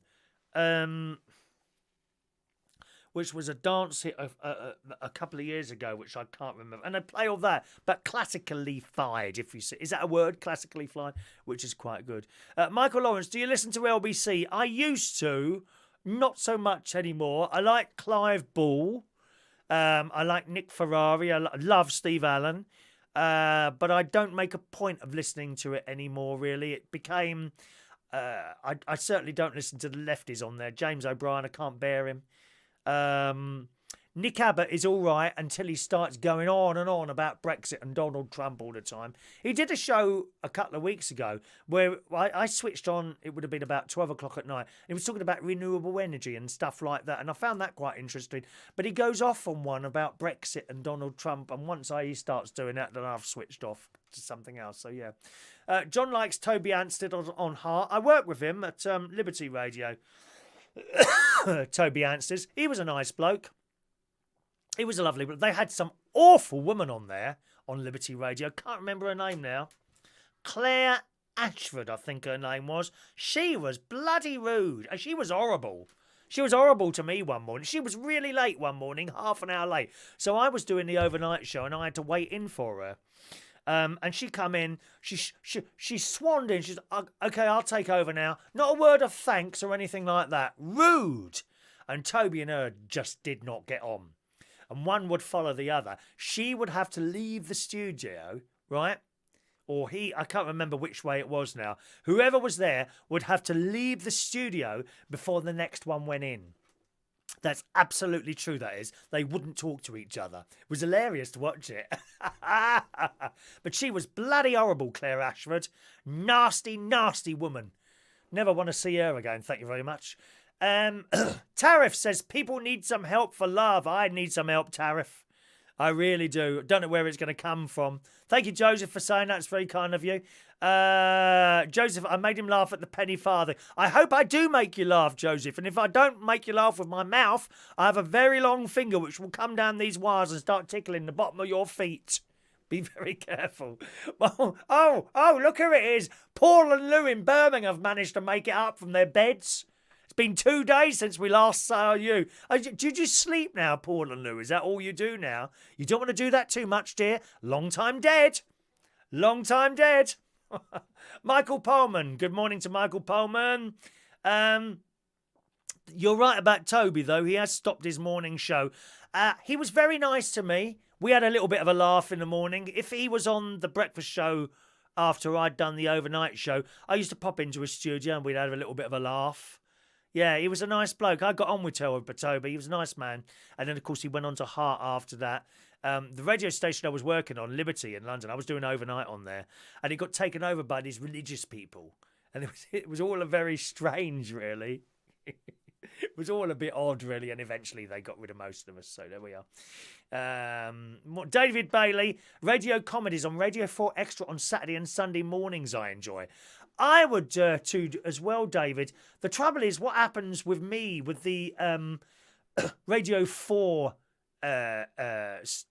Which was a dance hit a couple of years ago, which I can't remember. And they play all that, but classically-fied, if you see. Is that a word, classically-fied? Which is quite good. Michael Lawrence, do you listen to LBC? I used to, not so much anymore. I like Clive Ball. I like Nick Ferrari. I love Steve Allen. But I don't make a point of listening to it anymore, really. It became... I certainly don't listen to the lefties on there. James O'Brien, I can't bear him. Nick Abbott is all right until he starts going on and on about Brexit and Donald Trump all the time. He did a show a couple of weeks ago where I switched on, it would have been about 12 o'clock at night. He was talking about renewable energy and stuff like that, and I found that quite interesting. But he goes off on one about Brexit and Donald Trump, and once he starts doing that, then I've switched off to something else. So, yeah. John likes Toby Ansted on Heart. I work with him at Liberty Radio. Toby Ansted. He was a nice bloke. He was a lovely, but they had some awful woman on there on Liberty Radio. Can't remember her name now. Claire Ashford, I think her name was. She was bloody rude, and she was horrible. She was horrible to me one morning. She was really late one morning, half an hour late. So I was doing the overnight show, and I had to wait in for her. And she come in. She swanned in. She's okay. I'll take over now. Not a word of thanks or anything like that. Rude. And Toby and her just did not get on. And one would follow the other. She would have to leave the studio, right? Or I can't remember which way it was now. Whoever was there would have to leave the studio before the next one went in. That's absolutely true, that is. They wouldn't talk to each other. It was hilarious to watch it. But she was bloody horrible, Claire Ashford. Nasty, nasty woman. Never want to see her again, thank you very much. Tariff says people need some help for love. I need some help, Tariff. I really do. Don't know where it's going to come from. Thank you, Joseph, for saying that. It's very kind of you. Joseph, I made him laugh at the penny farthing. I hope I do make you laugh, Joseph. And if I don't make you laugh with my mouth, I have a very long finger which will come down these wires and start tickling the bottom of your feet. Be very careful. Oh, look who it is. Paul and Lou in Birmingham have managed to make it up from their beds. It's been 2 days since we last saw you. Do you just sleep now, Paul and Lou? Is that all you do now? You don't want to do that too much, dear. Long time dead. Long time dead. Michael Pullman. Good morning to Michael Pullman. You're right about Toby, though. He has stopped his morning show. He was very nice to me. We had a little bit of a laugh in the morning. If he was on the breakfast show after I'd done the overnight show, I used to pop into his studio and we'd have a little bit of a laugh. Yeah, he was a nice bloke. I got on with Toby. He was a nice man. And then, of course, he went on to Heart after that. The radio station I was working on, Liberty in London, I was doing overnight on there. And it got taken over by these religious people. And it was all very strange, really. It was all a bit odd, really. And eventually they got rid of most of us. So there we are. David Bailey, radio comedies on Radio 4 Extra on Saturday and Sunday mornings I enjoy. I would too as well, David. The trouble is what happens with me with the Radio 4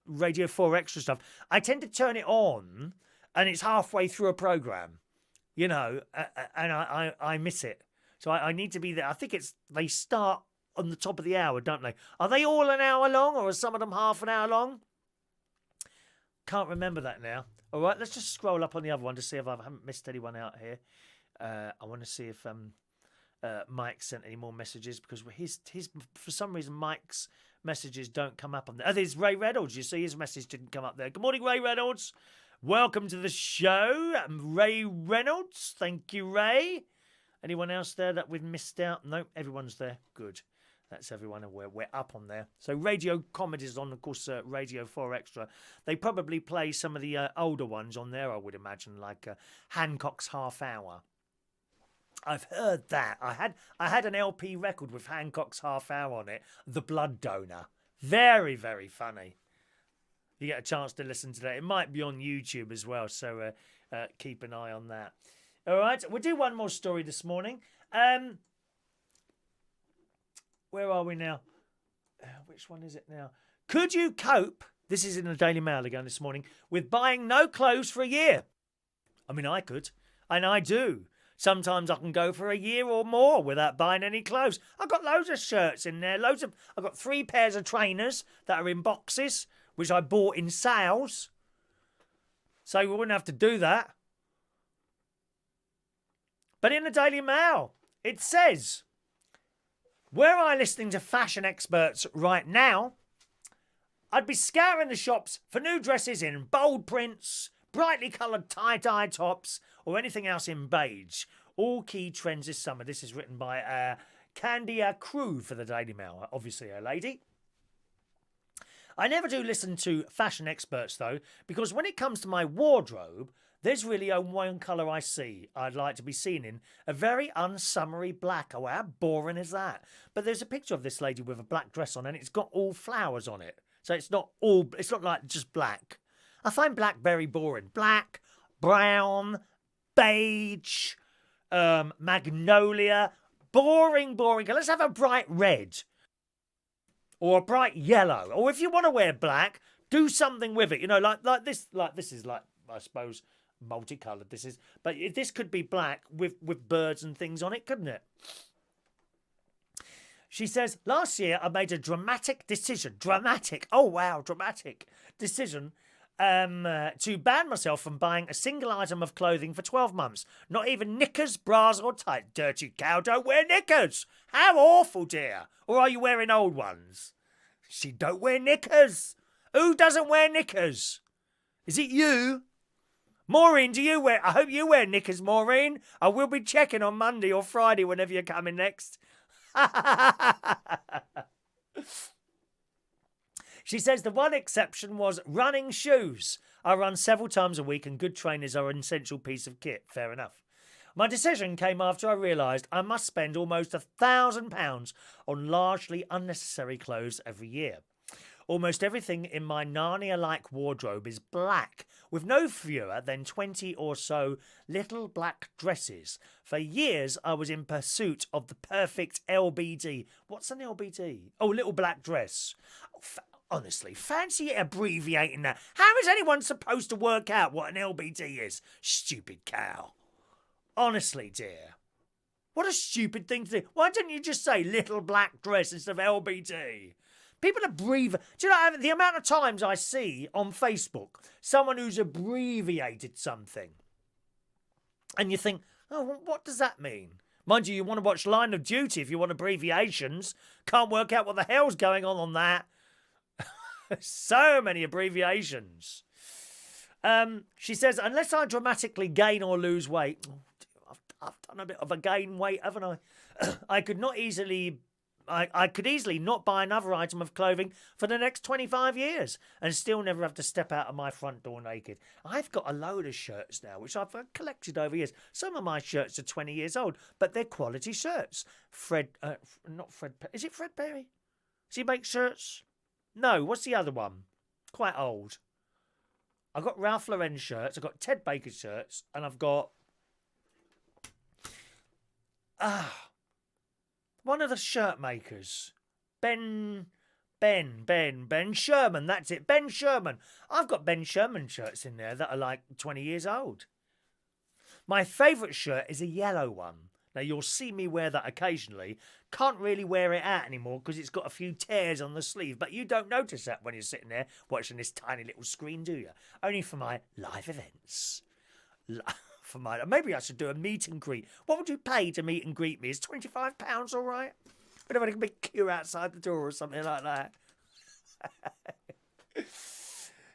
Radio 4 Extra stuff. I tend to turn it on and it's halfway through a programme, you know, and I miss it. So I need to be there. I think they start on the top of the hour, don't they? Are they all an hour long or are some of them half an hour long? Can't remember that now. All right, let's just scroll up on the other one to see if I haven't missed anyone out here. I want to see if Mike sent any more messages because his for some reason Mike's messages don't come up on there. Oh, there's Ray Reynolds. You see his message didn't come up there. Good morning, Ray Reynolds. Welcome to the show. I'm Ray Reynolds. Thank you, Ray. Anyone else there that we've missed out? No, everyone's there. Good. That's everyone. We're up on there. So radio comedies on, of course, Radio 4 Extra. They probably play some of the older ones on there, I would imagine, like Hancock's Half Hour. I've heard that. I had an LP record with Hancock's Half Hour on it, The Blood Donor. Very, very funny. You get a chance to listen to that. It might be on YouTube as well, so keep an eye on that. All right, we'll do one more story this morning. Where are we now? Which one is it now? Could you cope, this is in the Daily Mail again this morning, with buying no clothes for a year? I mean, I could, and I do. Sometimes I can go for a year or more without buying any clothes. I've got loads of shirts in there. I've got 3 pairs of trainers that are in boxes, which I bought in sales. So we wouldn't have to do that. But in the Daily Mail, it says, Were I listening to fashion experts right now, I'd be scouring the shops for new dresses in bold prints, brightly coloured tie-dye tops, or anything else in beige. All key trends this summer. This is written by Candia Crew for the Daily Mail. Obviously a lady. I never do listen to fashion experts, though, because when it comes to my wardrobe, there's really only one colour I see I'd like to be seen in. A very unsummery black. Oh, how boring is that? But there's a picture of this lady with a black dress on and it's got all flowers on it. So it's not like just black. I find black very boring. Black, brown, beige, magnolia. Boring. Let's have a bright red. Or a bright yellow. Or if you want to wear black, do something with it. You know, like this is like, I suppose, multicoloured. But this could be black with birds and things on it, couldn't it? She says, last year I made a dramatic decision. Dramatic decision to ban myself from buying a single item of clothing for 12 months. Not even knickers, bras or tights. Dirty cow, don't wear knickers. How awful, dear. Or are you wearing old ones? She don't wear knickers. Who doesn't wear knickers? Is it you? Maureen, do you wear... I hope you wear knickers, Maureen. I will be checking on Monday or Friday whenever you're coming next. She says the one exception was running shoes. I run several times a week and good trainers are an essential piece of kit. Fair enough. My decision came after I realised I must spend almost £1,000 on largely unnecessary clothes every year. Almost everything in my Narnia-like wardrobe is black, with no fewer than 20 or so little black dresses. For years, I was in pursuit of the perfect LBD. What's an LBD? Oh, little black dress. Honestly, fancy abbreviating that. How is anyone supposed to work out what an LBD is? Stupid cow. Honestly, dear. What a stupid thing to do. Why don't you just say little black dress instead of LBD? People abbreviate. Do you know the amount of times I see on Facebook someone who's abbreviated something? And you think, oh, what does that mean? Mind you, you want to watch Line of Duty if you want abbreviations. Can't work out what the hell's going on that. So many abbreviations. She says, unless I dramatically gain or lose weight... I've done a bit of a gain weight, haven't I? I could easily not buy another item of clothing for the next 25 years and still never have to step out of my front door naked. I've got a load of shirts now, which I've collected over years. Some of my shirts are 20 years old, but they're quality shirts. Is it Fred Perry? Does he make shirts? No, what's the other one? Quite old. I've got Ralph Lauren shirts, I've got Ted Baker shirts, and I've got... one of the shirt makers. Ben Sherman, that's it. Ben Sherman. I've got Ben Sherman shirts in there that are like 20 years old. My favourite shirt is a yellow one. Now, you'll see me wear that occasionally. Can't really wear it out anymore because it's got a few tears on the sleeve. But you don't notice that when you're sitting there watching this tiny little screen, do you? Only for my live events. Maybe I should do a meet and greet. What would you pay to meet and greet me? Is £25 all right? We'd have a big queue outside the door or something like that.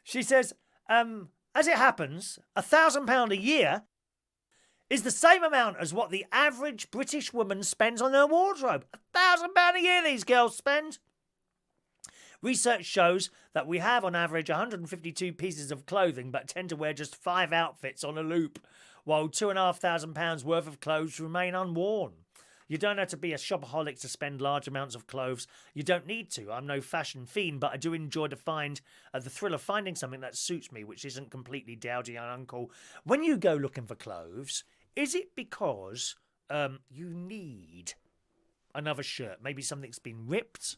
She says, as it happens, £1,000 a year is the same amount as what the average British woman spends on her wardrobe. £1,000 a year these girls spend. Research shows that we have on average 152 pieces of clothing but tend to wear just 5 outfits on a loop, while £2,500 worth of clothes remain unworn. You don't have to be a shopaholic to spend large amounts of clothes. You don't need to. I'm no fashion fiend, but I do enjoy the thrill of finding something that suits me, which isn't completely dowdy and uncool. When you go looking for clothes, is it because you need another shirt? Maybe something's been ripped?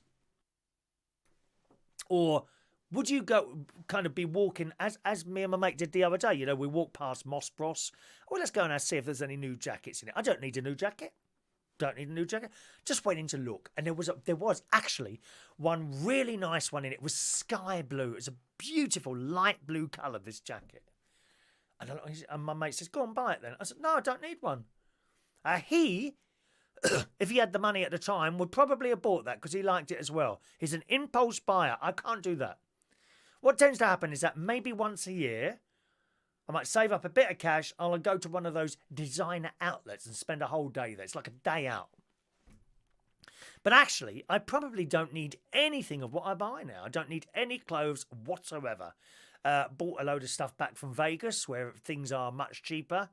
Or would you go kind of be walking, as me and my mate did the other day? You know, we walked past Moss Bros. Well, let's go and see if there's any new jackets in it. I don't need a new jacket. Just went in to look. And there was actually one really nice one in it. It was sky blue. It was a beautiful light blue colour, this jacket. And my mate says, go and buy it then. I said, no, I don't need one. He if he had the money at the time, would probably have bought that because he liked it as well. He's an impulse buyer. I can't do that. What tends to happen is that maybe once a year, I might save up a bit of cash. I'll go to one of those designer outlets and spend a whole day there. It's like a day out. But actually, I probably don't need anything of what I buy now. I don't need any clothes whatsoever. Bought a load of stuff back from Vegas where things are much cheaper.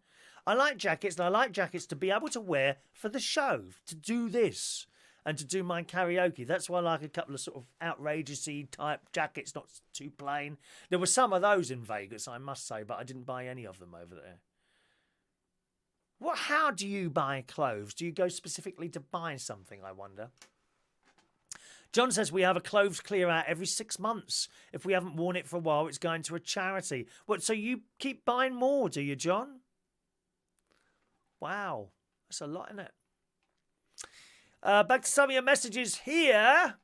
I like jackets, and I like jackets to be able to wear for the show, to do this, and to do my karaoke. That's why I like a couple of sort of outrageous-y type jackets, not too plain. There were some of those in Vegas, I must say, but I didn't buy any of them over there. How do you buy clothes? Do you go specifically to buy something, I wonder? John says we have a clothes clear out every 6 months. If we haven't worn it for a while, it's going to a charity. So you keep buying more, do you, John? Wow, that's a lot, isn't it? Back to some of your messages here.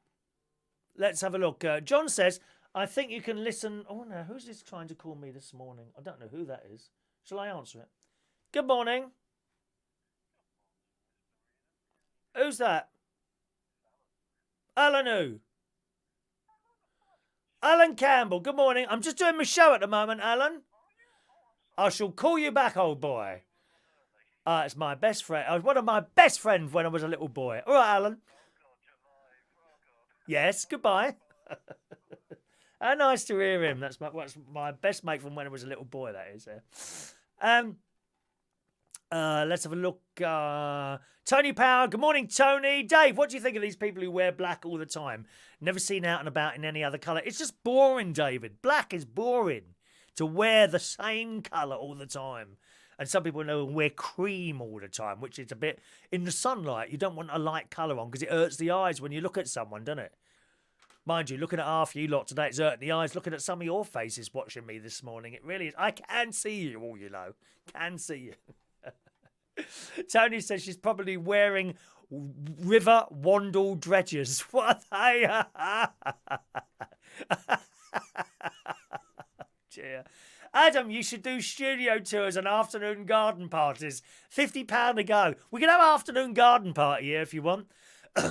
Let's have a look. John says, I think you can listen. Oh, no, who's this trying to call me this morning? I don't know who that is. Shall I answer it? Good morning. Who's that? Alan who? Alan Campbell. Good morning. I'm just doing my show at the moment, Alan. I shall call you back, old boy. It's my best friend. One of my best friends when I was a little boy. All right, Alan. Yes, goodbye. How nice to hear him. That's my best mate from when I was a little boy, that is. Let's have a look. Tony Power. Good morning, Tony. Dave, what do you think of these people who wear black all the time? Never seen out and about in any other colour. It's just boring, David. Black is boring. To wear the same colour all the time. And some people know wear cream all the time, which is a bit in the sunlight. You don't want a light colour on because it hurts the eyes when you look at someone, doesn't it? Mind you, looking at half you lot today, it's hurting the eyes. Looking at some of your faces watching me this morning, it really is. I can see you all, you know. Can see you. Tony says she's probably wearing River Wandle dredges. What are they? Dear. Adam, you should do studio tours and afternoon garden parties. £50 a go. We can have an afternoon garden party here if you want,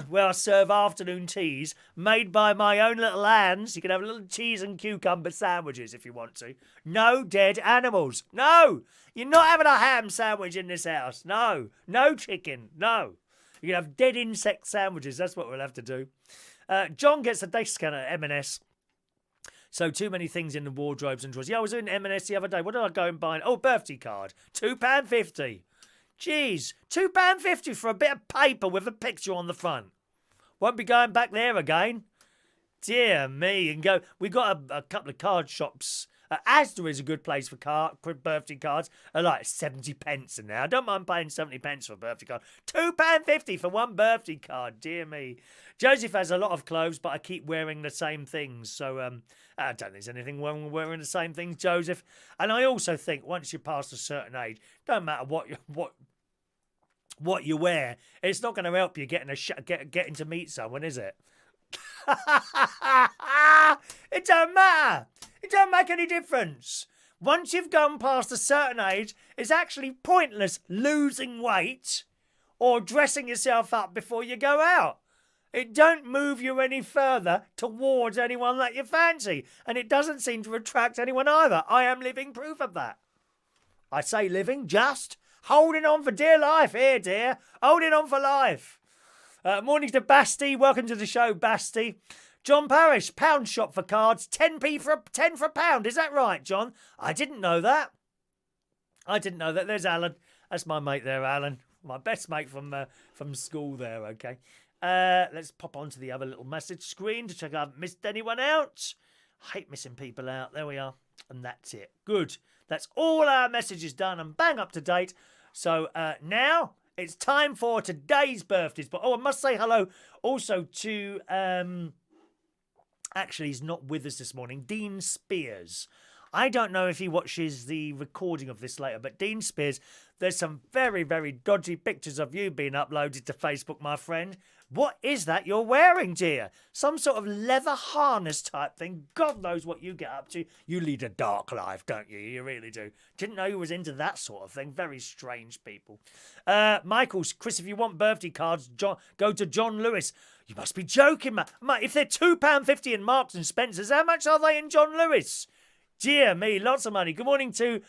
where I serve afternoon teas made by my own little hands. You can have little cheese and cucumber sandwiches if you want to. No dead animals. No, you're not having a ham sandwich in this house. No, no chicken. No. You can have dead insect sandwiches. That's what we'll have to do. John gets a day scanner at M&S. So too many things in the wardrobes and drawers. Yeah, I was in M&S the other day. What did I go and buy? Oh, birthday card. £2.50. Jeez, £2.50 for a bit of paper with a picture on the front. Won't be going back there again. Dear me. And go. We got a couple of card shops. Asda is a good place for birthday cards. Like 70 pence in there. I don't mind paying 70 pence for a birthday card. £2.50 for one birthday card. Dear me. Joseph has a lot of clothes, but I keep wearing the same things. So I don't think there's anything wrong with wearing the same things, Joseph. And I also think once you're past a certain age, don't matter what you wear, it's not going to help you getting to meet someone, is it? It don't matter. It don't make any difference. Once you've gone past a certain age, it's actually pointless losing weight or dressing yourself up before you go out. It don't move you any further towards anyone that you fancy. And it doesn't seem to attract anyone either. I am living proof of that. I say living, just holding on for dear life here, dear. Holding on for life. Morning to Basti. Welcome to the show, Basti. John Parrish, pound shop for cards, 10p for 10 for a pound. Is that right, John? I didn't know that. There's Alan. That's my mate there, Alan. My best mate from school there, okay. Let's pop onto the other little message screen to check I haven't missed anyone out. I hate missing people out. There we are. And that's it. Good. That's all our messages done and bang up to date. So now it's time for today's birthdays. But I must say hello also to... Actually, he's not with us this morning. Dean Spears. I don't know if he watches the recording of this later, but Dean Spears, there's some very, very dodgy pictures of you being uploaded to Facebook, my friend. What is that you're wearing, dear? Some sort of leather harness type thing. God knows what you get up to. You lead a dark life, don't you? You really do. Didn't know you was into that sort of thing. Very strange people. Michael's, Chris, if you want birthday cards, go to John Lewis. You must be joking, man. If they're £2.50 in Marks and Spencer's, how much are they in John Lewis? Dear me, lots of money. Good morning to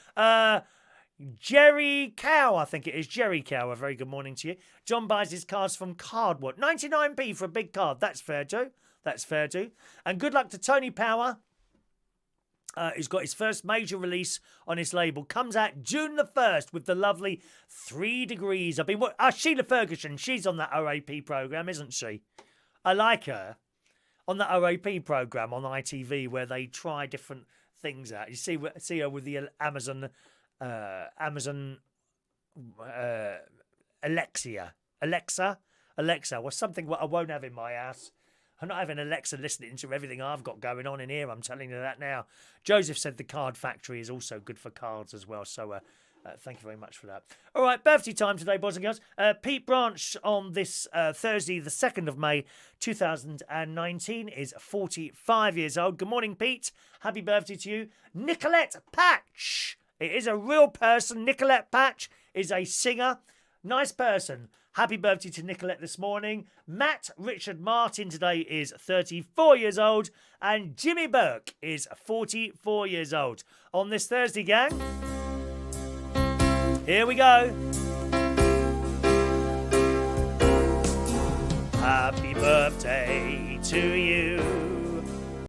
Jerry Cow, I think it is. Jerry Cow, a very good morning to you. John buys his cards from Cardwood. 99p for a big card. That's fair, Joe. That's fair, too. And good luck to Tony Power, who's got his first major release on his label. Comes out June the 1st with the lovely 3 Degrees. I've been... Sheila Ferguson, she's on that OAP programme, isn't she? I like her. On that OAP programme on ITV where they try different things out. You see her with the Amazon Alexa was something what I won't have in my house. I'm not having Alexa listening to everything I've got going on in here. I'm telling you that now. Joseph said the Card Factory is also good for cards as well. So thank you very much for that. All right, birthday time today, boys and girls. Pete Branch on this Thursday, the 2nd of May, 2019, is 45 years old. Good morning, Pete. Happy birthday to you. Nicolette Patch. It is a real person. Nicolette Patch is a singer. Nice person. Happy birthday to Nicolette this morning. Matt Richard Martin today is 34 years old. And Jimmy Burke is 44 years old. On this Thursday, gang, here we go. Happy birthday to you.